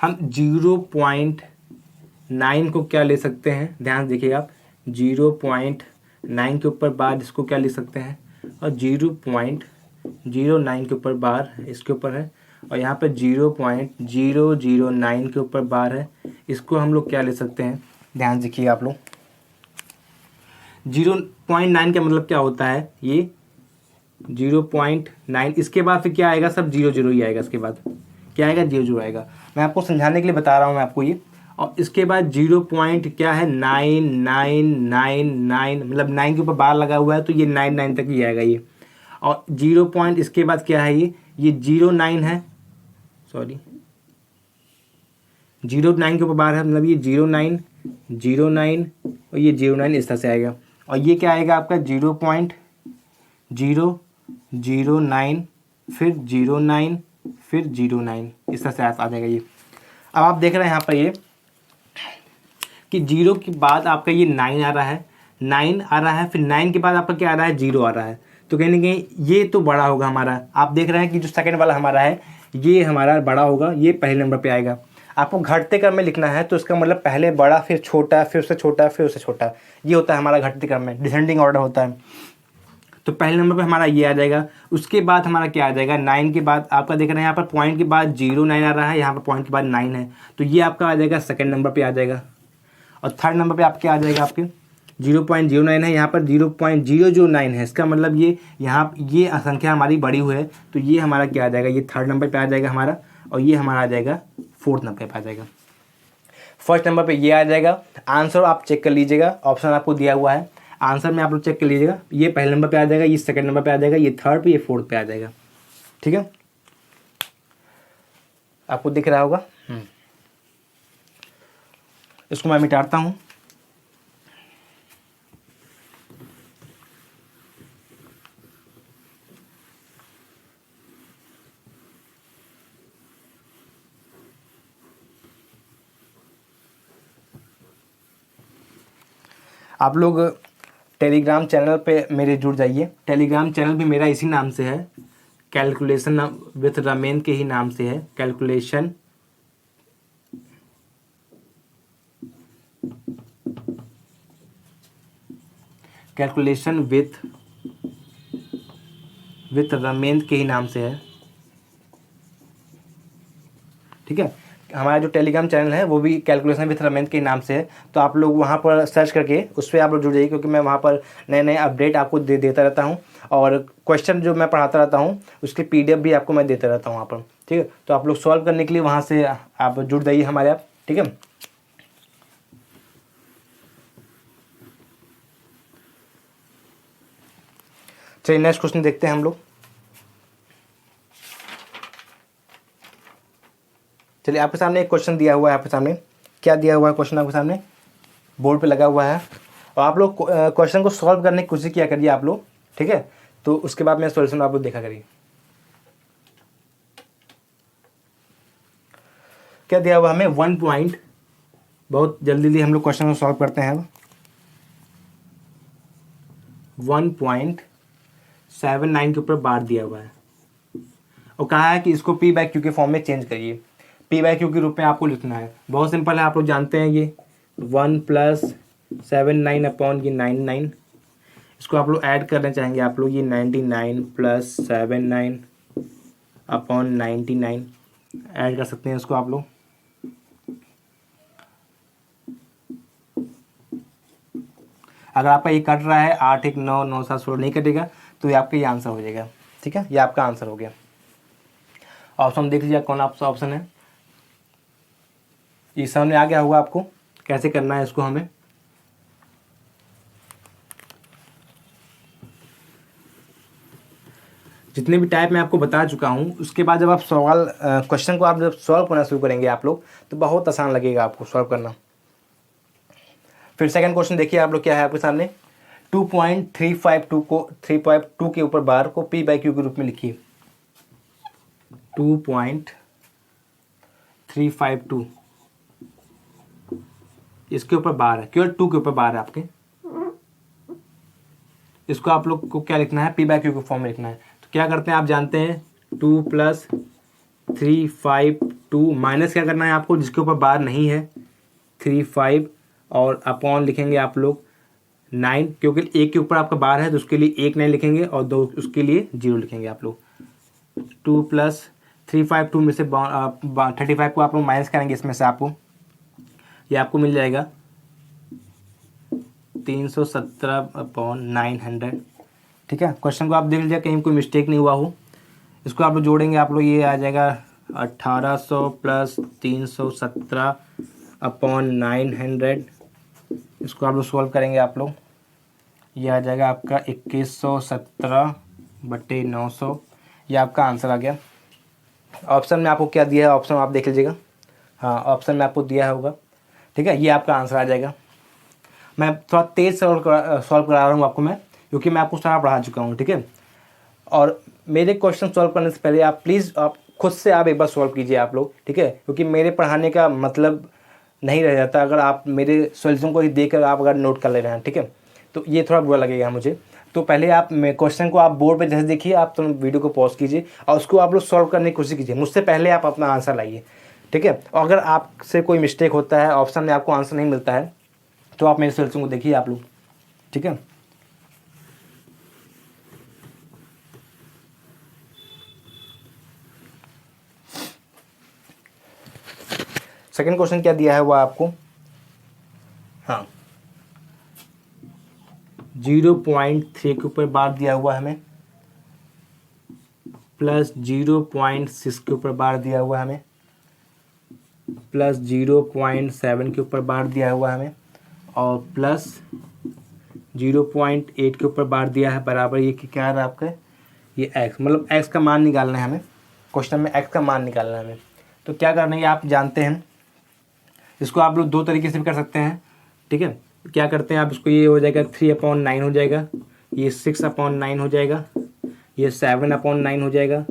हम 0.9 को क्या ले सकते हैं, ध्यान देखिएगा आप, 0.9 के ऊपर बार इसको क्या ले सकते हैं, और 0.09 के ऊपर बार इसके ऊपर है, और यहाँ पर 0.009 के ऊपर बार है, इसको हम लोग क्या ले सकते हैं, ध्यान देखिए आप लोग। 0.9 का मतलब क्या होता है, ये 0.9, इसके बाद फिर क्या आएगा, सब 0 ही आएगा, इसके बाद क्या आएगा, 0 आएगा। मैं आपको समझाने के लिए बता रहा हूँ मैं आपको ये। और इसके बाद 0 पॉइंट क्या है, 9 मतलब 9 के ऊपर बार लगा हुआ है, तो ये 9 तक ही आएगा ये। और 0 पॉइंट इसके बाद क्या है, ये 0.9 है, सॉरी 0.9 के ऊपर बार है, मतलब ये 0.9 और ये 0.9 इस तरह से आएगा। और ये क्या आएगा आपका 0.009 फिर 0.9 फिर 0.9 इस तरह से आ जाएगा ये। अब आप देख रहे हैं यहाँ पर ये कि 0 के बाद आपका ये 9 आ रहा है, 9 आ रहा है, फिर 9 के बाद आपका क्या आ रहा है, 0 आ रहा है। तो कहीं ना कहीं ये तो बड़ा होगा हमारा। आप देख रहे हैं कि जो सेकंड वाला हमारा है ये हमारा बड़ा होगा, ये पहले नंबर पे आएगा। आपको घटते क्रम में लिखना है, तो इसका मतलब पहले बड़ा फिर छोटा फिर उससे छोटा फिर उससे छोटा, ये होता है हमारा घटते क्रम में, डिसेंडिंग ऑर्डर होता है। तो पहले नंबर पे हमारा ये आ जाएगा। उसके बाद हमारा क्या आ जाएगा, 9 के बाद आपका देख रहे हैं यहाँ पर पॉइंट के बाद 09 आ रहा है, यहाँ पर पॉइंट के बाद 9 है, तो ये आपका आ जाएगा सेकंड नंबर पे आ जाएगा। और थर्ड नंबर पे आपके आ जाएगा आपके 0.09 है, यहाँ पर 0.009 है, इसका मतलब ये यहाँ ये संख्या हमारी बड़ी हुई है, तो ये हमारा क्या आ जाएगा, ये थर्ड नंबर पे आ जाएगा हमारा, और ये हमारा आ जाएगा फोर्थ नंबर पे आ जाएगा। फर्स्ट नंबर पे ये आ जाएगा। आंसर आप चेक कर लीजिएगा, ऑप्शन आपको दिया हुआ है, आंसर में आप लोग चेक कर लीजिएगा, ये पहले नंबर पे आ जाएगा, ये सेकंड नंबर पे आ जाएगा, ये थर्ड पे, ये फोर्थ पे आ जाएगा। ठीक है, आपको दिख रहा होगा। इसको मैं मिटाता हूँ। आप लोग टेलीग्राम चैनल पे मेरे जुड़ जाइए। टेलीग्राम चैनल भी मेरा इसी नाम से है, कैलकुलेशन विथ रमेन के ही नाम से है, कैलकुलेशन विथ रमेन के ही नाम से है। ठीक है, हमारा जो टेलीग्राम चैनल है वो भी कैलकुलेशन विथ रमेन के नाम से है, तो आप लोग वहाँ पर सर्च करके उस पर आप लोग जुड़ जाइए, क्योंकि मैं वहाँ पर नए नए अपडेट आपको देता रहता हूँ, और क्वेश्चन जो मैं पढ़ाता रहता हूँ उसकी PDF भी आपको मैं देता रहता हूँ वहाँ पर। ठीक है, तो आप लोग सॉल्व करने के लिए वहाँ से आप जुड़ जाइए हमारे आप। ठीक है, चलिए नेक्स्ट क्वेश्चन देखते हैं हम लोग। चलिए, आपके सामने एक क्वेश्चन दिया हुआ है, आपके सामने क्या दिया हुआ है, क्वेश्चन आपके सामने बोर्ड पे लगा हुआ है, और आप लोग क्वेश्चन को सॉल्व करने की कोशिश किया करिए आप लोग। ठीक है, तो उसके बाद मैं सॉल्यूशन आप लोग देखा करिए। क्या दिया हुआ हमें, 1 पॉइंट, बहुत जल्दी हम लोग क्वेश्चन को सॉल्व करते हैं। 1.79 के ऊपर बार दिया हुआ है, और कहा है कि इसको P/Q के फॉर्म में चेंज करिए। P/Q के रूप में आपको लिखना है, बहुत सिंपल है, आप लोग जानते हैं ये 1 + 79 अपॉन ये 99, इसको आप लोग ऐड करना चाहेंगे आप लोग, ये 99 + 79 अपॉन 99 ऐड कर सकते हैं इसको आप लोग। अगर आपका ये कट रहा है 8 1 9 9 7 16 नहीं कटेगा, तो ये आपका ये आंसर हो जाएगा। ठीक है, ये आपका आंसर हो गया। ऑप्शन देख लीजिए कौन आपका ऑप्शन है, ये सामने आ गया होगा आपको, कैसे करना है इसको हमें। जितने भी टाइप मैं आपको बता चुका हूँ, उसके बाद जब आप सवाल क्वेश्चन को आप जब सॉल्व करना शुरू करेंगे आप लोग, तो बहुत आसान लगेगा आपको सॉल्व करना। फिर सेकंड क्वेश्चन देखिए आप लोग क्या है आपके सामने, 2.352 को 3.2 के ऊपर बार को P/Q के रूप में लिखिए। 2.352 इसके ऊपर बार है, केवल 2 के ऊपर बार है आपके, इसको आप लोग को क्या लिखना है, P/Q के फॉर्म में लिखना है। तो क्या करते हैं आप जानते हैं, 2 + 352 माइनस क्या करना है आपको, जिसके ऊपर बार नहीं है 35, और अपॉन लिखेंगे आप लोग 9, क्योंकि 1 के ऊपर आपका बार है तो उसके लिए 1 9 लिखेंगे, और 2 उसके लिए 0 लिखेंगे आप लोग। 2 + 352 में से 35 को आप लोग माइनस करेंगे, इसमें से आपको ये आपको मिल जाएगा 317/900। ठीक है, क्वेश्चन को आप देख लीजिए कहीं कोई मिस्टेक नहीं हुआ हो। इसको आप लोग जोड़ेंगे आप लोग, ये आ जाएगा 1800 + 317/900। इसको आप लोग सॉल्व करेंगे आप लोग, ये आ जाएगा आपका 2117/900, ये आपका आंसर आ गया। ऑप्शन में आपको क्या दिया है, ऑप्शन आप देख लीजिएगा, हाँ ऑप्शन में आपको दिया होगा। ठीक है, ये आपका आंसर आ जाएगा। मैं थोड़ा तेज़ सॉल्व करा रहा हूँ आपको मैं, क्योंकि मैं आपको सारा पढ़ा चुका हूँ। ठीक है, और मेरे क्वेश्चन सॉल्व करने से पहले आप प्लीज़ आप खुद से आप एक बार सॉल्व कीजिए आप लोग। ठीक है, क्योंकि मेरे पढ़ाने का मतलब नहीं रह जाता अगर आप मेरे सॉल्यूशन को ही देखकर आप अगर नोट कर ले रहे हैं। ठीक है, तो ये थोड़ा बुरा लगेगा मुझे। तो पहले आप क्वेश्चन को आप बोर्ड पे जैसे देखिए, आप तो वीडियो को पॉज कीजिए और उसको आप लोग सॉल्व करने की कोशिश कीजिए, मुझसे पहले आप अपना आंसर लाइए। ठीक है, और अगर आपसे कोई मिस्टेक होता है, ऑप्शन में आपको आंसर नहीं मिलता है, तो आप मेरे सॉल्यूशन को देखिए आप लोग। ठीक है, सेकंड क्वेश्चन क्या दिया है वो आपको, हाँ 0.3 के ऊपर बार दिया हुआ है हमें, प्लस 0.6 के ऊपर बार दिया हुआ है हमें, प्लस 0.7 के ऊपर बार दिया हुआ है हमें, और प्लस 0.8 के ऊपर बार दिया है, बराबर ये क्या है आपका, ये x, मतलब x का मान निकालना है हमें, क्वेश्चन में x का मान निकालना है हमें। तो क्या करना है आप जानते हैं, इसको आप लोग दो तरीके से भी कर सकते हैं, ठीक है। क्या करते हैं आप, इसको ये हो जाएगा 3/9 हो जाएगा, ये 6/9 हो जाएगा, ये 7/9 हो जाएगा,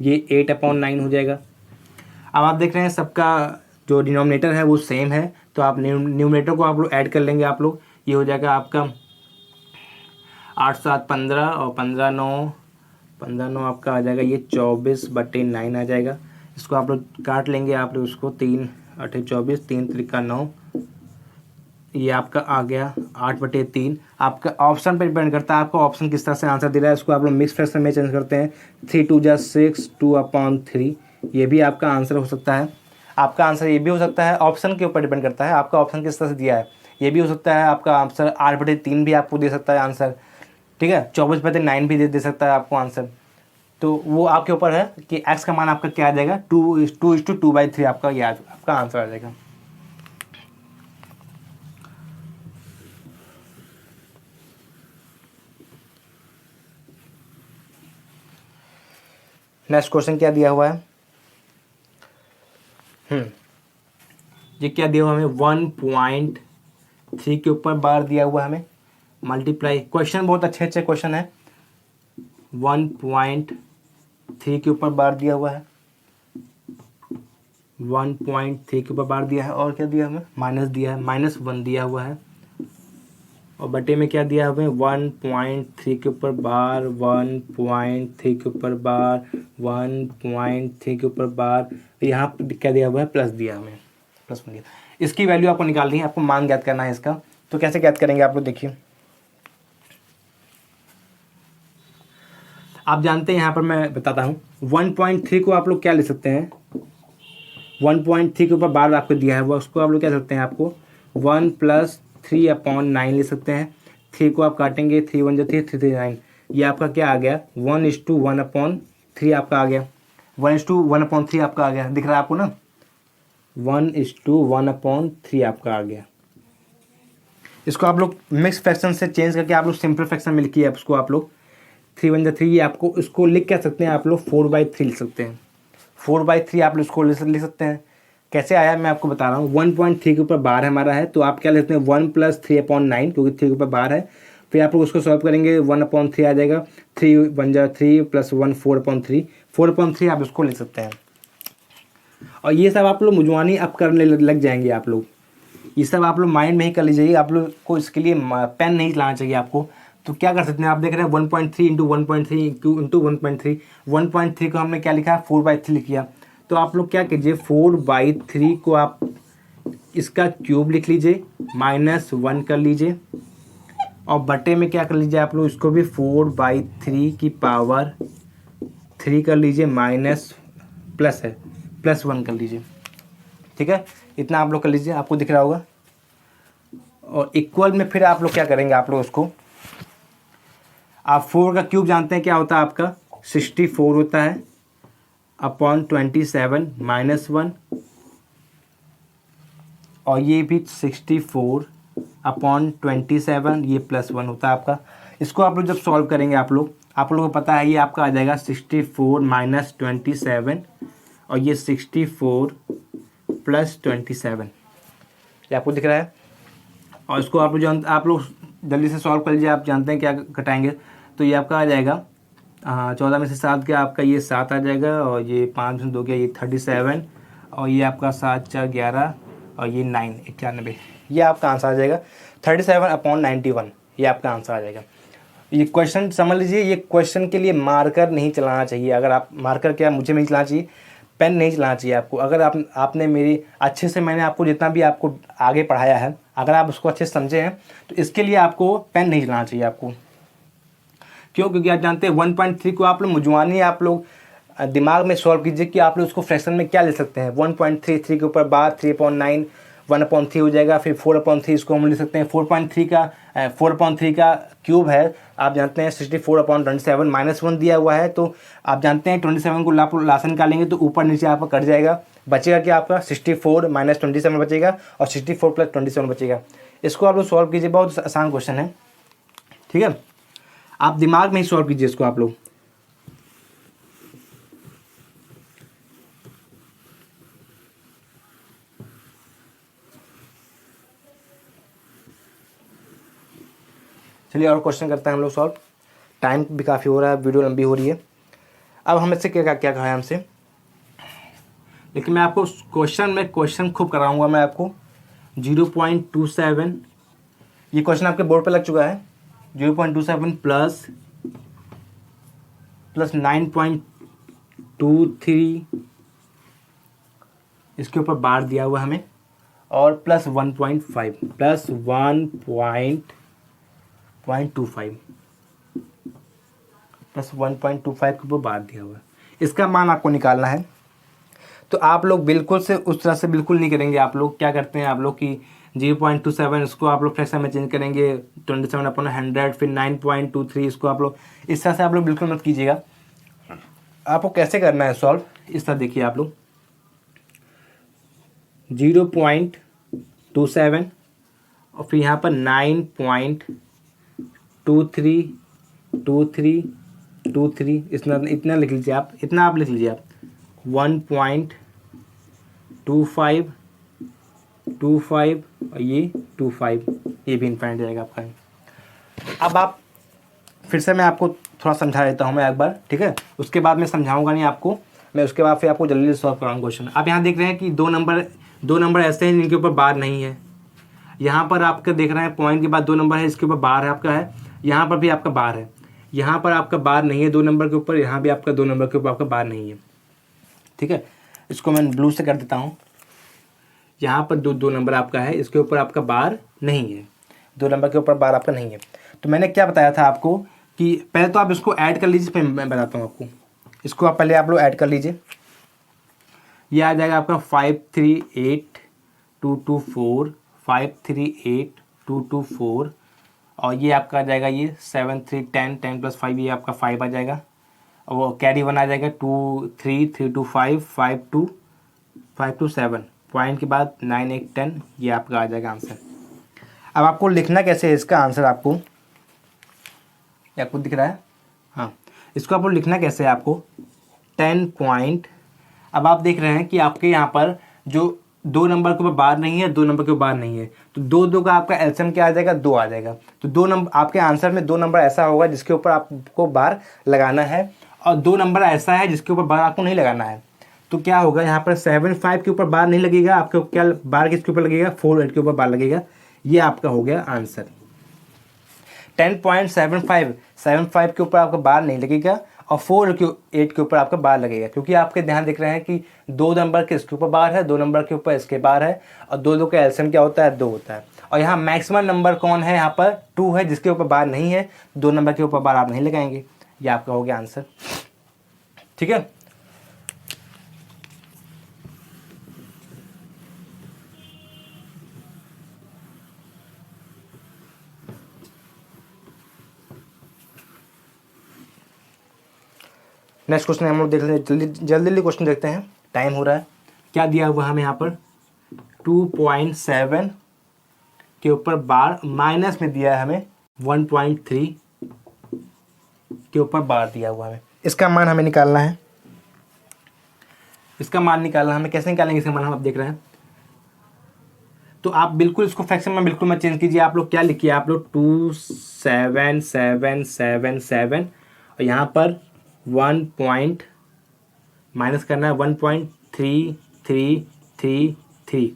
ये 8/9 हो जाएगा। अब आप देख रहे हैं सबका जो डिनोमिनेटर है वो सेम है, तो आप न्यूमरेटर को आप लोग ऐड कर लेंगे आप लोग, ये हो जाएगा आपका 8 7 15 और 15 9 आपका आ जाएगा ये 24/9 आ जाएगा। इसको आप लोग काट लेंगे आप लोग, उसको 3 8 24, 3 3 9, ये आपका आ गया 8/3। आपका ऑप्शन पर डिपेंड करता है, आपका ऑप्शन किस तरह से आंसर दे रहा है। इसको आप लोग मिक्स फ्रैक्शन में चेंज करते हैं, 3 2 जा 6, 2/3, ये भी आपका आंसर हो सकता है। आपका आंसर ये भी हो सकता है, ऑप्शन के ऊपर डिपेंड करता है, आपका ऑप्शन किस तरह से दिया है, ये भी हो सकता है। आपका आंसर 8/3 भी आपको दे सकता है आंसर, ठीक है, 24/9 भी दे सकता है आपको आंसर। तो वो आपके ऊपर है कि x का मान आपका क्या आ जाएगा, 2:2/3 आपका ये आपका आंसर आ जाएगा। नेक्स्ट क्वेश्चन क्या दिया हुआ है, ये क्या दिया हुआ हमें, 1.3 के ऊपर बार दिया हुआ हमें, मल्टीप्लाई, क्वेश्चन बहुत अच्छे अच्छे क्वेश्चन है। 1.3 के ऊपर बार दिया हुआ है, 1.3 के ऊपर बार दिया है, और क्या दिया हमें, माइनस दिया है, -1 दिया हुआ है, और बटे में क्या दिया हमें, 1.3 के ऊपर बार, 1.3 के ऊपर बार, 1.3 के ऊपर बार, यहाँ पर क्या दिया हुआ है, प्लस दिया हमें, प्लस 1 दिया। इसकी वैल्यू आपको निकालनी है, आपको मान ज्ञात करना है इसका। तो कैसे ज्ञात करेंगे आप लोग, देखिए आप जानते हैं, यहाँ पर मैं बताता हूँ, 1.3 को आप लोग क्या ले सकते हैं, 1.3 के ऊपर बार आपको दिया है वो, उसको आप लोग क्या सकते हैं, आपको 1 + 3/9 ले सकते हैं। 3 को आप काटेंगे, 3 1 3 3 3 9, ये आपका क्या आ गया, 1:1/3 आपका आ गया, 1:1/3 आपका आ गया, दिख रहा है आपको ना, 1:1/3 आपका आ गया। इसको आप लोग मिक्स फ्रैक्शन से चेंज करके आप लोग सिंपल फ्रैक्शन में लिखिए, उसको आप लोग 3 1 3, ये आपको इसको लिख क्या सकते हैं आप लोग, 4/3 लिख सकते हैं, 4/3 आप लोग इसको लिख सकते हैं। कैसे आया मैं आपको बता रहा हूँ, 1.3 के ऊपर बार हमारा है, तो आप क्या लेते हैं, 1 + 3/9, क्योंकि 3 के ऊपर बार है। फिर आप लोग उसको सॉल्व करेंगे, 1/3 आ जाएगा, 3 1 जा 3 + 1 4/3, 4/3 आप इसको लिख सकते हैं। और ये सब आप लोग मुजवानी अब करने लग जाएंगे आप लोग, ये सब आप लोग माइंड में ही कर लीजिए, आप लोग को इसके लिए पेन नहीं चलाना चाहिए आपको। तो क्या कर सकते हैं, आप देख रहे हैं 1.3 × 1.3 × 1.3, 1.3 को हमने क्या लिखा, 4/3 लिख किया। तो आप लोग क्या कीजिए, 4/3 को आप इसका क्यूब लिख लीजिए, -1 कर लीजिए, और बटे में क्या कर लीजिए आप लोग, इसको भी 4/3 की पावर 3 कर लीजिए, माइनस प्लस है, +1 कर लीजिए, ठीक है, इतना आप लोग कर लीजिए, आपको दिख रहा होगा। और इक्वल में फिर आप लोग क्या करेंगे, आप लोग उसको, आप 4 का क्यूब जानते हैं क्या होता है आपका, 64 होता है, /27 -1, और ये भी 64/27, ये +1 होता है आपका। इसको आप लोग जब सॉल्व करेंगे आप लोगों को पता है, ये आपका आ जाएगा 64 - 27, और ये 64 + 27, ये आपको दिख रहा है। और इसको आप लोग जल्दी से सॉल्व कर लीजिए, आप जानते हैं क्या घटाएंगे, तो ये आपका आ जाएगा 14 में से 7 गया, आपका ये 7 आ जाएगा, और ये 5 में से 2 गया, ये 37, और ये आपका 7 4 11, और ये 9 91, ये आपका आंसर आ जाएगा 37/91, ये आपका आंसर आ जाएगा। ये क्वेश्चन समझ लीजिए, ये क्वेश्चन के लिए मार्कर नहीं चलाना चाहिए, अगर आप मार्कर क्या, मुझे नहीं चलाना चाहिए, पेन नहीं चलाना चाहिए आपको। अगर आपने मेरी अच्छे से, मैंने आपको जितना भी आपको आगे पढ़ाया है, अगर आप उसको अच्छे से समझे हैं, तो इसके लिए आपको पेन नहीं चलाना चाहिए आपको। क्यों, क्योंकि आप जानते हैं 1.3 को आप लोग मुजवानी आप लोग दिमाग में सॉल्व कीजिए कि आप लोग उसको फ्रैक्शन में क्या ले सकते हैं। 1.33 के ऊपर बार 3/9 1/3 हो जाएगा। फिर 4/3 इसको हम ले सकते हैं। 4.3 का क्यूब है, आप जानते हैं 64/27 -1 दिया हुआ है। तो आप जानते हैं 27 को लासा निकालेंगे तो ऊपर नीचे आपका कट जाएगा, बचेगा क्या आपका 64 - 27 बचेगा और 64 + 27 बचेगा। इसको आप लोग सॉल्व कीजिए, बहुत आसान क्वेश्चन है, ठीक है। आप दिमाग में ही सॉल्व कीजिए इसको आप लोग। चलिए और क्वेश्चन करते हैं हम लोग सॉल्व। टाइम भी काफ़ी हो रहा है, वीडियो लंबी हो रही है। अब हम इससे क्या क्या कहा है हमसे, लेकिन मैं आपको क्वेश्चन खूब कराऊंगा मैं आपको। 0.27 ये क्वेश्चन आपके बोर्ड पे लग चुका है। 0.27 प्लस 9.23 इसके ऊपर बार दिया हुआ हमें, और प्लस 1.5 प्लस 1.25 प्लस 1.25 के ऊपर बार दिया हुआ है। इसका मान आपको निकालना है। तो आप लोग बिल्कुल से उस तरह से बिल्कुल नहीं करेंगे। आप लोग क्या करते हैं, आप लोग की 0.27 इसको आप लोग फ्रैक्शन में चेंज करेंगे 27/100, फिर 9.23 इसको आप लोग इस तरह से आप लोग बिल्कुल मत कीजिएगा। आपको कैसे करना है सॉल्व, इस तरह देखिए आप लोग। 0.27 और फिर यहाँ पर 9.23 इतना लिख लीजिए आप, इतना आप लिख लीजिए आप। 1.25 और ये 25, ये भी इनफाइनाइट जाएगा आपका। अब आप फिर से मैं आपको थोड़ा समझा देता हूँ मैं एक बार, ठीक है। उसके बाद मैं समझाऊंगा नहीं आपको, मैं उसके बाद फिर आपको जल्दी सॉल्व कराऊंगा क्वेश्चन। आप यहाँ देख रहे हैं कि दो नंबर ऐसे हैं जिनके ऊपर बार नहीं है। यहाँ पर आपका देख रहे हैं पॉइंट के बाद 2 नंबर है, इसके ऊपर बार है आपका है। यहाँ पर भी आपका बार है, यहाँ पर आपका बार नहीं है 2 नंबर के ऊपर, यहाँ भी आपका 2 नंबर के ऊपर आपका बार नहीं है, ठीक है। इसको मैं ब्लू से कर देता हूँ। यहाँ पर दो नंबर आपका है, इसके ऊपर आपका बार नहीं है, 2 नंबर के ऊपर बार आपका नहीं है। तो मैंने क्या बताया था आपको कि पहले तो आप इसको ऐड कर लीजिए, फिर मैं बताता हूँ आपको। इसको आप पहले आप लोग ऐड कर लीजिए। ये आ जाएगा आपका 538,224 538,224 और ये आपका आ जाएगा ये 7 3 10 10 + 5 ये आपका 5 आ जाएगा, और वो कैरी 1 आ जाएगा 2 3 3 2 5 5 2 7 पॉइंट के बाद 9 1 10 ये आपका आ जाएगा आंसर। अब आपको लिखना कैसे है इसका आंसर, आपको दिख रहा है, हाँ। इसको आपको लिखना कैसे है आपको 10 पॉइंट। अब आप देख रहे हैं कि आपके यहाँ पर जो 2 नंबर के ऊपर बार नहीं है, 2 नंबर के ऊपर बार नहीं है, तो 2 का आपका एलसीएम क्या आ जाएगा 2 आ जाएगा। तो 2 नंबर आपके आंसर में 2 नंबर ऐसा होगा जिसके ऊपर आपको बार लगाना है, और 2 नंबर ऐसा है जिसके ऊपर बार आपको नहीं लगाना है। तो क्या होगा यहाँ पर 7 5 के ऊपर बार नहीं लगेगा आपको, क्या बार किसके ऊपर लगेगा 4 8 के ऊपर बार लगेगा। ये आपका हो गया आंसर। 10.75 के ऊपर आपका बार नहीं लगेगा और 4 8 के ऊपर आपका बार लगेगा, क्योंकि आपके ध्यान दिख रहे हैं कि 2 नंबर के इसके ऊपर बार है, 2 नंबर के ऊपर इसके बार है, और 2 का एलसीएम क्या होता है 2 होता है। और यहाँ मैक्सिमम नंबर कौन है, यहाँ पर 2 है जिसके ऊपर बार नहीं है, 2 नंबर के ऊपर बार आप नहीं लगाएंगे। ये आपका हो गया आंसर, ठीक है। नेक्स्ट क्वेश्चन हम लोग देख लेते हैं, जल्दी क्वेश्चन देखते हैं, टाइम हो रहा है। क्या दिया हुआ हमें यहाँ पर 2.7 के ऊपर बार, माइनस में दिया है हमें 1.3 के ऊपर बार दिया हुआ हमें। इसका मान हमें निकालना है। हमें कैसे निकालेंगे इसका मान, हम आप देख रहे हैं। तो आप बिल्कुल इसको फ्रैक्शन में बिल्कुल मत चेंज कीजिए। आप लोग क्या लिखिए, आप लोग 27777 और यहाँ पर 1 पॉइंट माइनस करना है 1.3333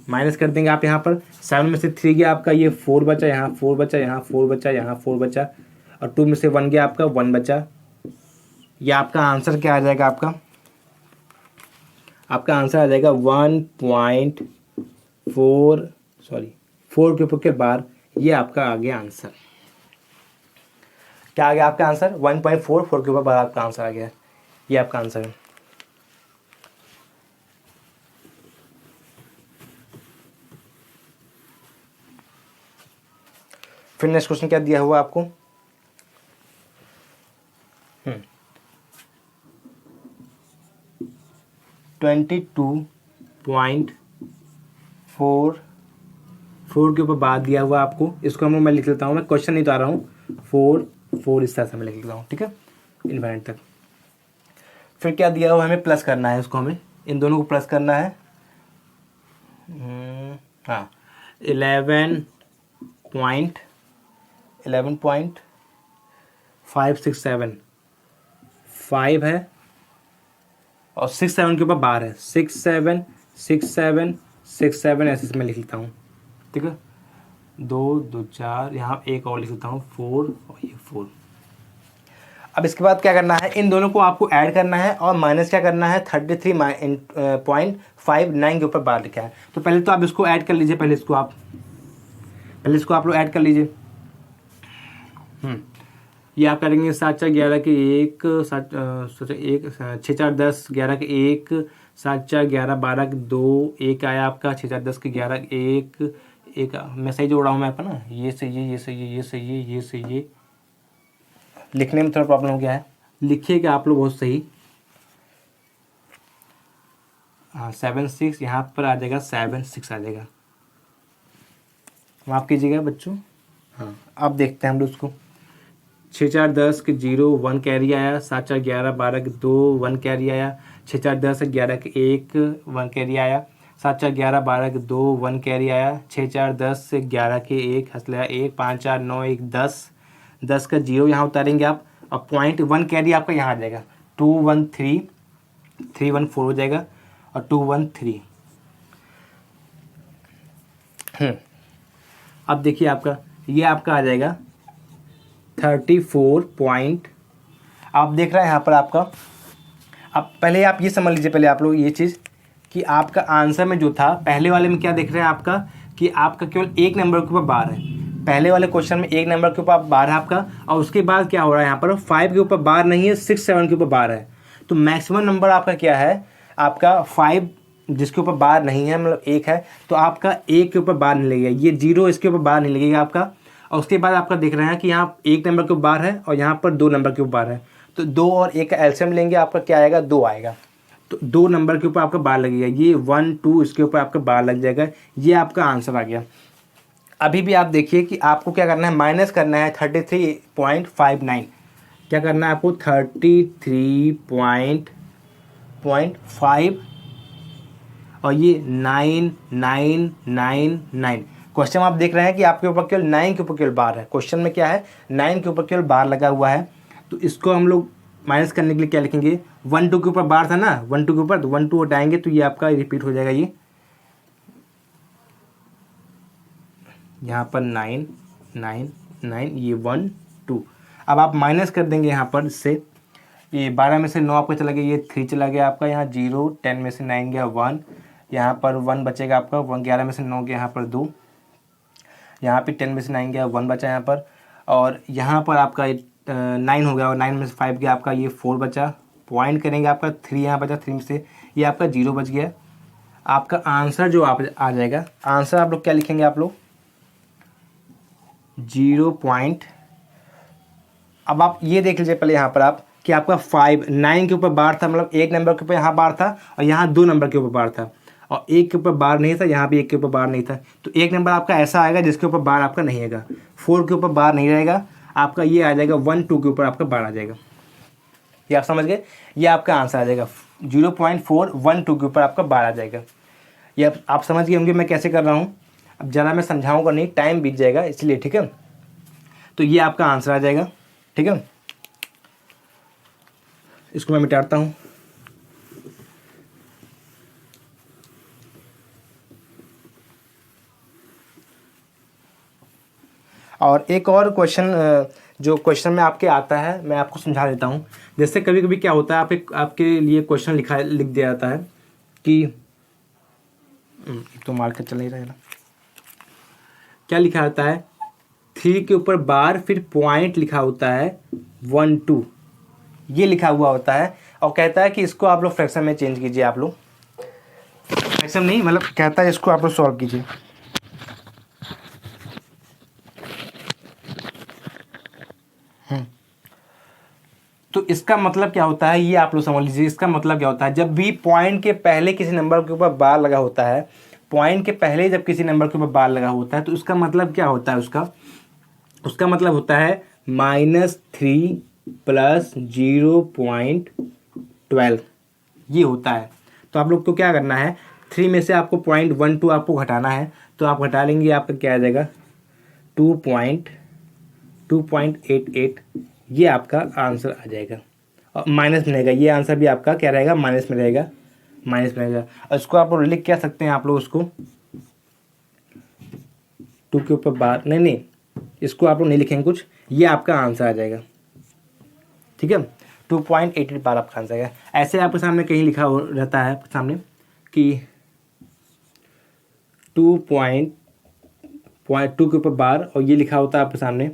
माइनस कर देंगे आप। यहाँ पर 7 में से 3 गया आपका, ये 4 बचा, यहाँ 4 बचा, यहाँ 4 बचा, यहाँ 4 बचा, और 2 में से 1 गया आपका 1 बचा। ये आपका आंसर क्या आ जाएगा, आपका आंसर आ जाएगा 4 के ऊपर के बार। ये आपका आ गया आंसर। क्या आ गया आपका आंसर 1.44 के ऊपर बार आपका आंसर आ गया। ये आपका आंसर है। फिर नेक्स्ट क्वेश्चन क्या दिया हुआ आपको, 22.44 के ऊपर बात दिया हुआ आपको। इसको मैं लिख लेता हूँ, मैं क्वेश्चन नहीं उतार रहा हूँ, 4 इस तरह से मैं लिख लेता हूँ, ठीक है, इन्फिनिट तक। फिर क्या दिया हुआ, हमें प्लस करना है, उसको हमें इन दोनों को प्लस करना है। हाँ 11.567 5 है और 6 7 के ऊपर बार है, 6 7 6 7 6 7 ऐसे मैं लिख लेता हूँ, ठीक है। 2 2 4 यहाँ एक और लिख लेता हूँ, 4 और ये 4। अब इसके बाद क्या करना है, इन दोनों को आपको ऐड करना है और माइनस क्या करना है, 33.59 के ऊपर बार लिखा है। तो पहले तो आप इसको ऐड कर लीजिए, पहले इसको आप लोग ऐड कर लीजिए। ये आप करेंगे 7 4 11 के 1 7 1 6 4 10 11 के 1 7 4 11 12 के 2 1 आया आपका, 6 4 10 के 11 1 1 मैं सही जोड़ा हूँ मैं आपका ना, ये सही है, ये सही है, ये सही है, ये सही है। लिखने में थोड़ा प्रॉब्लम हो गया है, लिखिएगा आप लोग बहुत सही। हाँ 7 6 यहाँ पर आ जाएगा, 7 6 आ जाएगा, माफ़ कीजिएगा बच्चों। हाँ अब देखते हैं हम लोग उसको। 6 4 10 के 0 1 कैरी आया, 7 4 11 12 के 2 1 कैरी आया, 6 4 10 11 के 1 1 कैरी आया, 7 4 11 12 के 2 1 कैरी आया, 6 4 10 11 के 1 हंस लिया 1 5 4 9 1 10 का 0 यहाँ उतारेंगे आप, और 0.1 कैरी आपका यहाँ आ जाएगा, 2 1 3 3 1 4 हो जाएगा और 2 1 3। अब देखिए आपका ये आपका आ जाएगा 34 पॉइंट, आप देख रहे हैं यहाँ पर आपका। अब पहले आप ये समझ लीजिए, पहले आप लोग ये चीज़ कि आपका आंसर में जो था पहले वाले में क्या देख रहे हैं आपका, कि आपका केवल एक नंबर के ऊपर बार है। पहले वाले क्वेश्चन में एक नंबर के ऊपर बार है आपका, और उसके बाद क्या हो रहा है यहाँ पर 5 के ऊपर बार नहीं है, 6 7 के ऊपर बार है। तो मैक्सिमम नंबर आपका क्या है, आपका 5 जिसके ऊपर बार नहीं है, मतलब 1 है, तो आपका 1 के ऊपर बार नहीं लगेगा, ये 0 इसके ऊपर बार नहीं लगेगा आपका। और उसके बाद आपका देख रहे हैं कि यहाँ 1 नंबर के ऊपर बार है और यहाँ पर 2 नंबर के ऊपर बार है, तो 2 और 1 का एलसीएम लेंगे, आपका क्या आएगा, 2 आएगा। तो 2 नंबर के ऊपर आपका बार लगेगा, ये 1 2 इसके ऊपर आपका बार लग जाएगा, ये आपका आंसर आ गया। अभी भी आप देखिए कि आपको क्या करना है, माइनस करना है 33.59, क्या करना है आपको 33.5 और ये 9999। क्वेश्चन आप देख रहे हैं कि आपके ऊपर केवल 9 के ऊपर केवल बार है, क्वेश्चन में क्या है 9 के ऊपर केवल बार लगा हुआ है। तो इसको हम लोग माइनस करने के लिए क्या लिखेंगे, 1 2 के ऊपर बार था ना, 1 2 के ऊपर, तो 1 2 हटाएंगे तो ये आपका रिपीट हो जाएगा, ये यहाँ पर 9 9 9, ये 1 2। अब आप माइनस कर देंगे यहाँ पर इससे, ये 12 में से 9 आपका चला गया, ये 3 चला गया आपका, यहाँ 0 10 में से 9 गया 1, यहाँ पर 1 बचेगा आपका, 11 में से 9 गया यहाँ पर 2, यहाँ पे 10 में से 9 गया 1 बचा यहाँ पर, और यहाँ पर आपका 9 हो गया और 9 में से 5 गया आपका, ये 4 बचा, पॉइंट करेंगे आपका 3 यहाँ बचा, 3 में से ये आपका 0 बच गया। आपका आंसर जो आप आ जाएगा, आंसर आप लोग क्या लिखेंगे, आप लोग 0 पॉइंट। अब आप ये देख लीजिए पहले यहाँ पर आप कि आपका 9 के ऊपर बार था, मतलब 1 नंबर के ऊपर यहाँ बार था और यहाँ 2 नंबर के ऊपर बार था, और 1 के ऊपर बार नहीं था, यहाँ भी 1 के ऊपर बार नहीं था। तो एक नंबर आपका ऐसा आएगा जिसके ऊपर बार आपका नहीं आएगा, 4 के ऊपर बार नहीं रहेगा आपका, ये आ जाएगा 1 2 के ऊपर आपका बार आ जाएगा। ये आप समझ गए, ये आपका आंसर आ जाएगा 0.4 1 2 के ऊपर आपका बार आ जाएगा। ये आप समझ गए होंगे मैं कैसे कर रहा हूँ। अब ज़रा मैं समझाऊंगा नहीं, टाइम बीत जाएगा इसलिए, ठीक है। तो ये आपका आंसर आ जाएगा, ठीक है। इसको मैं मिटाता हूँ। और एक और क्वेश्चन जो क्वेश्चन में आपके आता है, मैं आपको समझा देता हूँ। जैसे कभी कभी क्या होता है, आपके लिए क्वेश्चन लिख दिया जाता है कि तो मार्कर चल नहीं रहेगा, क्या लिखा होता है 3 के ऊपर बार, फिर पॉइंट लिखा होता है 1 2, ये लिखा हुआ होता है। और कहता है कि इसको आप लोग फ्रैक्शन में चेंज कीजिए, आप लोग फ्रैक्शन नहीं, मतलब कहता है इसको आप लोग सॉल्व कीजिए। तो इसका मतलब क्या होता है, ये आप लोग समझ लीजिए। इसका मतलब क्या होता है, जब भी पॉइंट के पहले किसी नंबर के ऊपर बार लगा होता है, पॉइंट के पहले जब किसी नंबर के ऊपर बार लगा होता है, तो उसका मतलब क्या होता है, उसका मतलब होता है -3 + 0.12, ये होता है। तो आप लोग को क्या करना है, 3 में से आपको 0.12 आपको घटाना है, तो आप घटा लेंगे, आपका क्या आ जाएगा 2.88, ये आपका आंसर आ जाएगा। और माइनस में रहेगा, ये आंसर भी आपका क्या रहेगा, माइनस में रहेगा, माइनस में रहेगा। और इसको आप लोग लिख क्या सकते हैं, आप लोग उसको 2 के ऊपर बार, नहीं इसको आप लोग नहीं लिखेंगे कुछ, ये आपका आंसर आ जाएगा, ठीक है। 2.88 बार आपका आंसर आएगा। ऐसे आपके सामने कहीं लिखा हो रहता है आपके सामने कि 2.2 के ऊपर बार, और ये लिखा होता है आपके सामने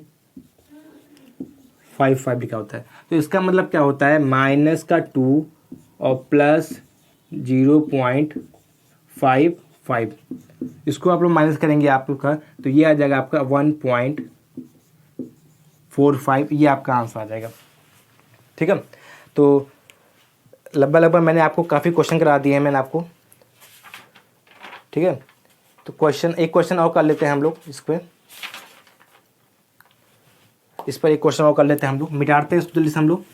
5 लिखा होता है। तो इसका मतलब क्या होता है, -2 और +0.55, इसको आप लोग माइनस करेंगे आप लोग का, तो ये आ जाएगा आपका 1.45, ये आपका आंसर आ जाएगा, ठीक है। तो लगभग मैंने आपको काफ़ी क्वेश्चन करा दिए हैं मैंने आपको, ठीक है। तो एक क्वेश्चन और कर लेते हैं हम लोग, इस पर एक क्वेश्चन और कर लेते हैं हम लोग, मिटाते हैं जल्दी से हम लोग।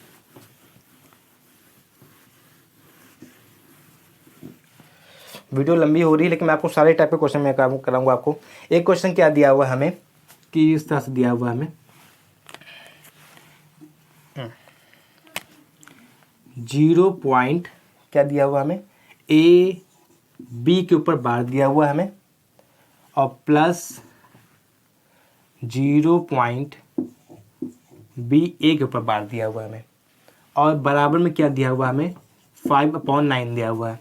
वीडियो लंबी हो रही है, लेकिन मैं आपको सारे टाइप के क्वेश्चन मैं कराऊंगा आपको। एक क्वेश्चन क्या दिया हुआ है हमें, कि इस तरह से दिया हुआ है हमें 0 पॉइंट क्या दिया हुआ हमें, A B के ऊपर बार दिया हुआ है हमें, और +0 B A के ऊपर बार दिया हुआ है हमें, और बराबर में क्या दिया हुआ है हमें, 5/9 दिया हुआ है।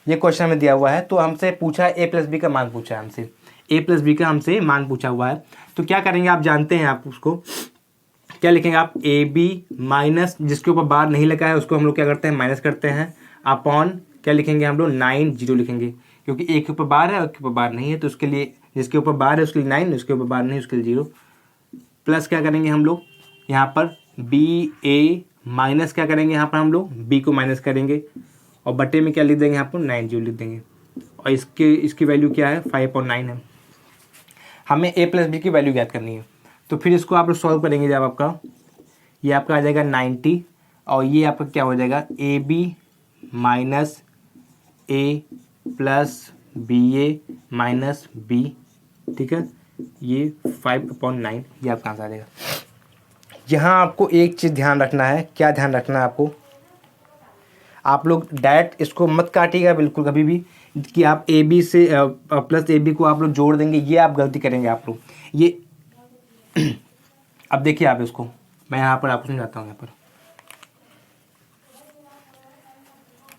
ये क्वेश्चन में दिया हुआ है। तो हमसे पूछा है A + B का मान पूछा है हमसे, A + B का हमसे मान पूछा हुआ है। तो क्या करेंगे, आप जानते हैं, आप उसको क्या लिखेंगे, आप AB माइनस, जिसके ऊपर बार नहीं लगा है उसको हम लोग क्या करते हैं, माइनस करते हैं, अपॉन क्या लिखेंगे हम लोग, 9 लिखेंगे, क्योंकि A के ऊपर बार है और के ऊपर बार नहीं है, तो उसके लिए जिसके ऊपर बार है उसके लिए 9, उसके ऊपर बार नहीं उसके लिए 0, प्लस क्या करेंगे हम लोग यहाँ पर BA माइनस क्या करेंगे यहाँ पर हम लोग B को माइनस करेंगे, और बटे में क्या लिख देंगे यहाँ पर 9 लिख देंगे, और इसकी वैल्यू क्या है, 5/9 है। हमें A + B की वैल्यू ज्ञात करनी है। तो फिर इसको आप लोग सॉल्व करेंगे, जब आपका ये आपका आ जाएगा 90, और ये आपका क्या हो जाएगा, AB minus A plus BA minus B, ठीक है, ये 5/9, ये आपका आंसर आ जाएगा। यहाँ आपको एक चीज़ ध्यान रखना है, क्या ध्यान रखना है आपको, आप लोग डायरेक्ट इसको मत काटिएगा बिल्कुल कभी भी, कि आप AB से प्लस AB को आप लोग जोड़ देंगे, ये आप गलती करेंगे आप लोग। ये अब देखिए आप इसको, मैं यहाँ पर आपको समझाता हूँ। यहाँ पर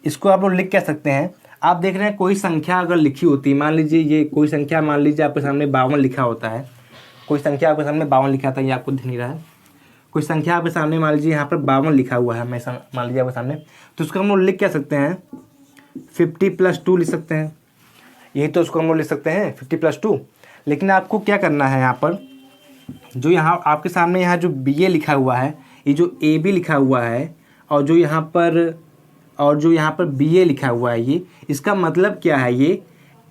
इसको आप लोग लिख क्या सकते हैं, आप देख रहे हैं कोई संख्या अगर लिखी होती है, मान लीजिए ये कोई संख्या, मान लीजिए आपके सामने 52 लिखा होता है, कोई संख्या आपके सामने 52 लिखा था, ये आपको दिख नहीं रहा है, कोई संख्या आपके सामने मान लीजिए यहाँ पर 52 लिखा हुआ है, मान लीजिए आपके सामने, तो उसको हम लोग लिख क्या सकते हैं, 50 + 2 लिख सकते हैं, यही तो उसको हम लोग लिख सकते हैं 50 + 2। लेकिन आपको क्या करना है, यहाँ पर जो यहाँ आपके सामने यहाँ जो BA लिखा हुआ है, ये जो AB लिखा हुआ है, और जो यहाँ पर BA लिखा हुआ है, ये इसका मतलब क्या है, ये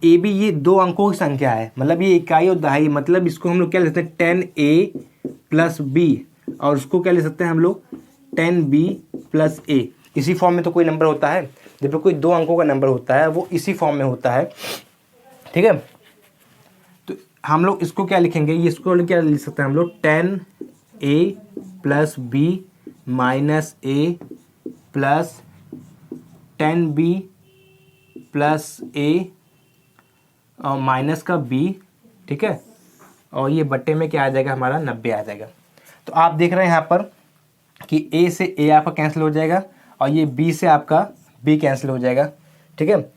AB ये 2 अंकों की संख्या है, मतलब ये इकाई और दहाई, मतलब इसको हम लोग क्या लिख सकते हैं, 10A + B, और उसको क्या लिख सकते हैं हम लोग 10B + A। इसी फॉर्म में तो कोई नंबर होता है, जब कोई 2 अंकों का नंबर होता है वो इसी फॉर्म में होता है, ठीक है। तो हम लोग इसको क्या लिखेंगे, ये इसको क्या लिख सकते हैं हम लोग, 10A + B minus A plus 10B + A और माइनस का B, ठीक है, और ये बट्टे में क्या आ जाएगा हमारा, 90 आ जाएगा। तो आप देख रहे हैं यहाँ पर कि A से A आपका कैंसिल हो जाएगा, और ये B से आपका B कैंसिल हो जाएगा, ठीक है,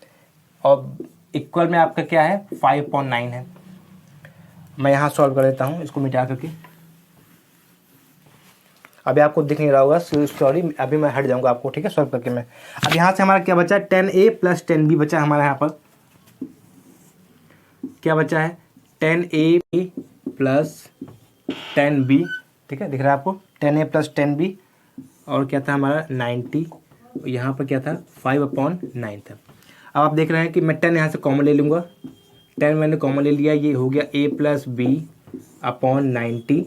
और इक्वल में आपका क्या है, 5/9 है। मैं यहाँ सॉल्व कर देता हूँ इसको मिटा करके। अभी आपको दिख नहीं रहा होगा, सॉरी, अभी मैं हट जाऊँगा आपको, ठीक है, सॉल्व करके मैं। अब यहाँ से हमारा क्या बचा, 10a प्लस 10b बचा हमारा, यहाँ पर क्या बचा है, 10a प्लस 10b, ठीक है, दिख रहा है आपको, 10a प्लस 10b, और क्या था हमारा 90, यहाँ पर क्या था 5/9 था। अब आप देख रहे हैं कि मैं 10 यहाँ से कॉमन ले लूँगा, 10 मैंने कॉमन ले लिया, ये हो गया a प्लस b अपॉन 90,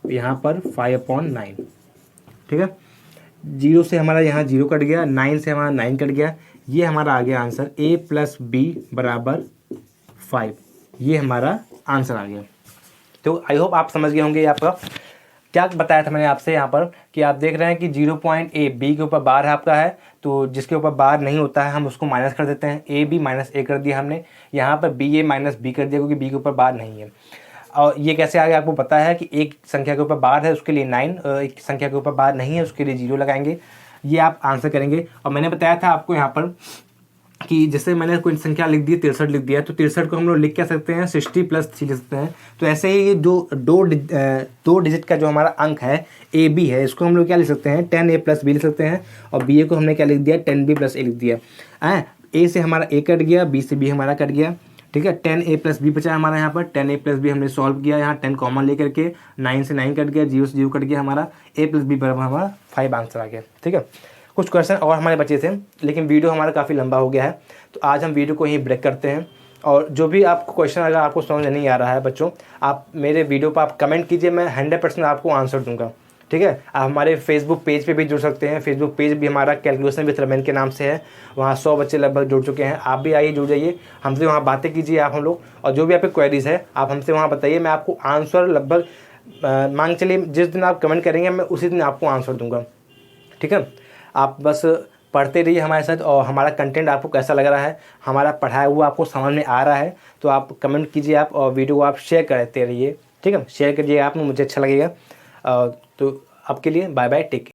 यहाँ पर 5/9, ठीक है। 0 से हमारा यहाँ 0 कट गया, 9 से हमारा 9 कट गया, ये हमारा आ गया आंसर a प्लस b बराबर 5, ये हमारा आंसर आ गया। तो आई होप आप समझ गए होंगे। ये आपका क्या बताया था मैंने आपसे यहाँ पर कि आप देख रहे हैं कि 0.a b के ऊपर बार है आपका है, तो जिसके ऊपर बार नहीं होता है हम उसको माइनस कर देते हैं, a b माइनस a कर दिया हमने, यहाँ पर b a माइनस b कर दिया क्योंकि b के ऊपर बार नहीं है। और ये कैसे आ गया आपको पता है कि एक संख्या के ऊपर बार है उसके लिए 9, एक संख्या के ऊपर बार नहीं है उसके लिए 0 लगाएंगे, ये आप आंसर करेंगे। और मैंने बताया था आपको यहाँ पर कि जैसे मैंने कोई संख्या लिख दी 63 लिख दिया, तो 63 को हम लोग लिख क्या सकते हैं 60 प्लस 3 लिख सकते हैं। तो ऐसे ही दो डिजिट का जो हमारा अंक है ए बी है, इसको हम लोग क्या लिख सकते हैं 10a प्लस बी लिख सकते हैं, और बी ए को हमने क्या लिख दिया 10b प्लस ए लिख दिया। ए से हमारा ए कट गया, बी से बी हमारा कट गया, ठीक है। 10a प्लस बी बचा हमारा यहाँ पर, 10a प्लस बी हमने सॉल्व किया, यहाँ 10 कॉमन लेकर के 9 से 9 कट गया, 0 से 0 कट गया, हमारा a प्लस बी बराबर हमारा 5 आंसर आ गया, ठीक है। कुछ क्वेश्चन और हमारे बचे थे लेकिन वीडियो हमारा काफ़ी लंबा हो गया है, तो आज हम वीडियो को यहीं ब्रेक करते हैं। और जो भी आपको क्वेश्चन अगर आपको समझ नहीं आ रहा है बच्चों, आप मेरे वीडियो पर आप कमेंट कीजिए, मैं 100% आपको आंसर दूंगा, ठीक है। आप हमारे फेसबुक पेज पे भी जुड़ सकते हैं, फेसबुक पेज भी हमारा कैलकुलेशन विद रमेन के नाम से है, वहाँ 100 बच्चे लगभग जुड़ चुके हैं। आप भी आइए, जुड़ जाइए, हमसे वहाँ बातें कीजिए आप हम लोग, और जो भी आपकी क्वेरीज है आप हमसे वहाँ बताइए, मैं आपको आंसर लगभग मांग चलिए जिस दिन आप कमेंट करेंगे मैं उसी दिन आपको आंसर दूंगा, ठीक है। आप बस पढ़ते रहिए हमारे साथ, और हमारा कंटेंट आपको कैसा लग रहा है, हमारा पढ़ाया हुआ आपको समझ में आ रहा है, तो आप कमेंट कीजिए आप, और वीडियो को आप शेयर करते रहिए, ठीक है। शेयर करिए आप, मुझे अच्छा लगेगा। तो अब के लिए बाय बाय, टेक केयर।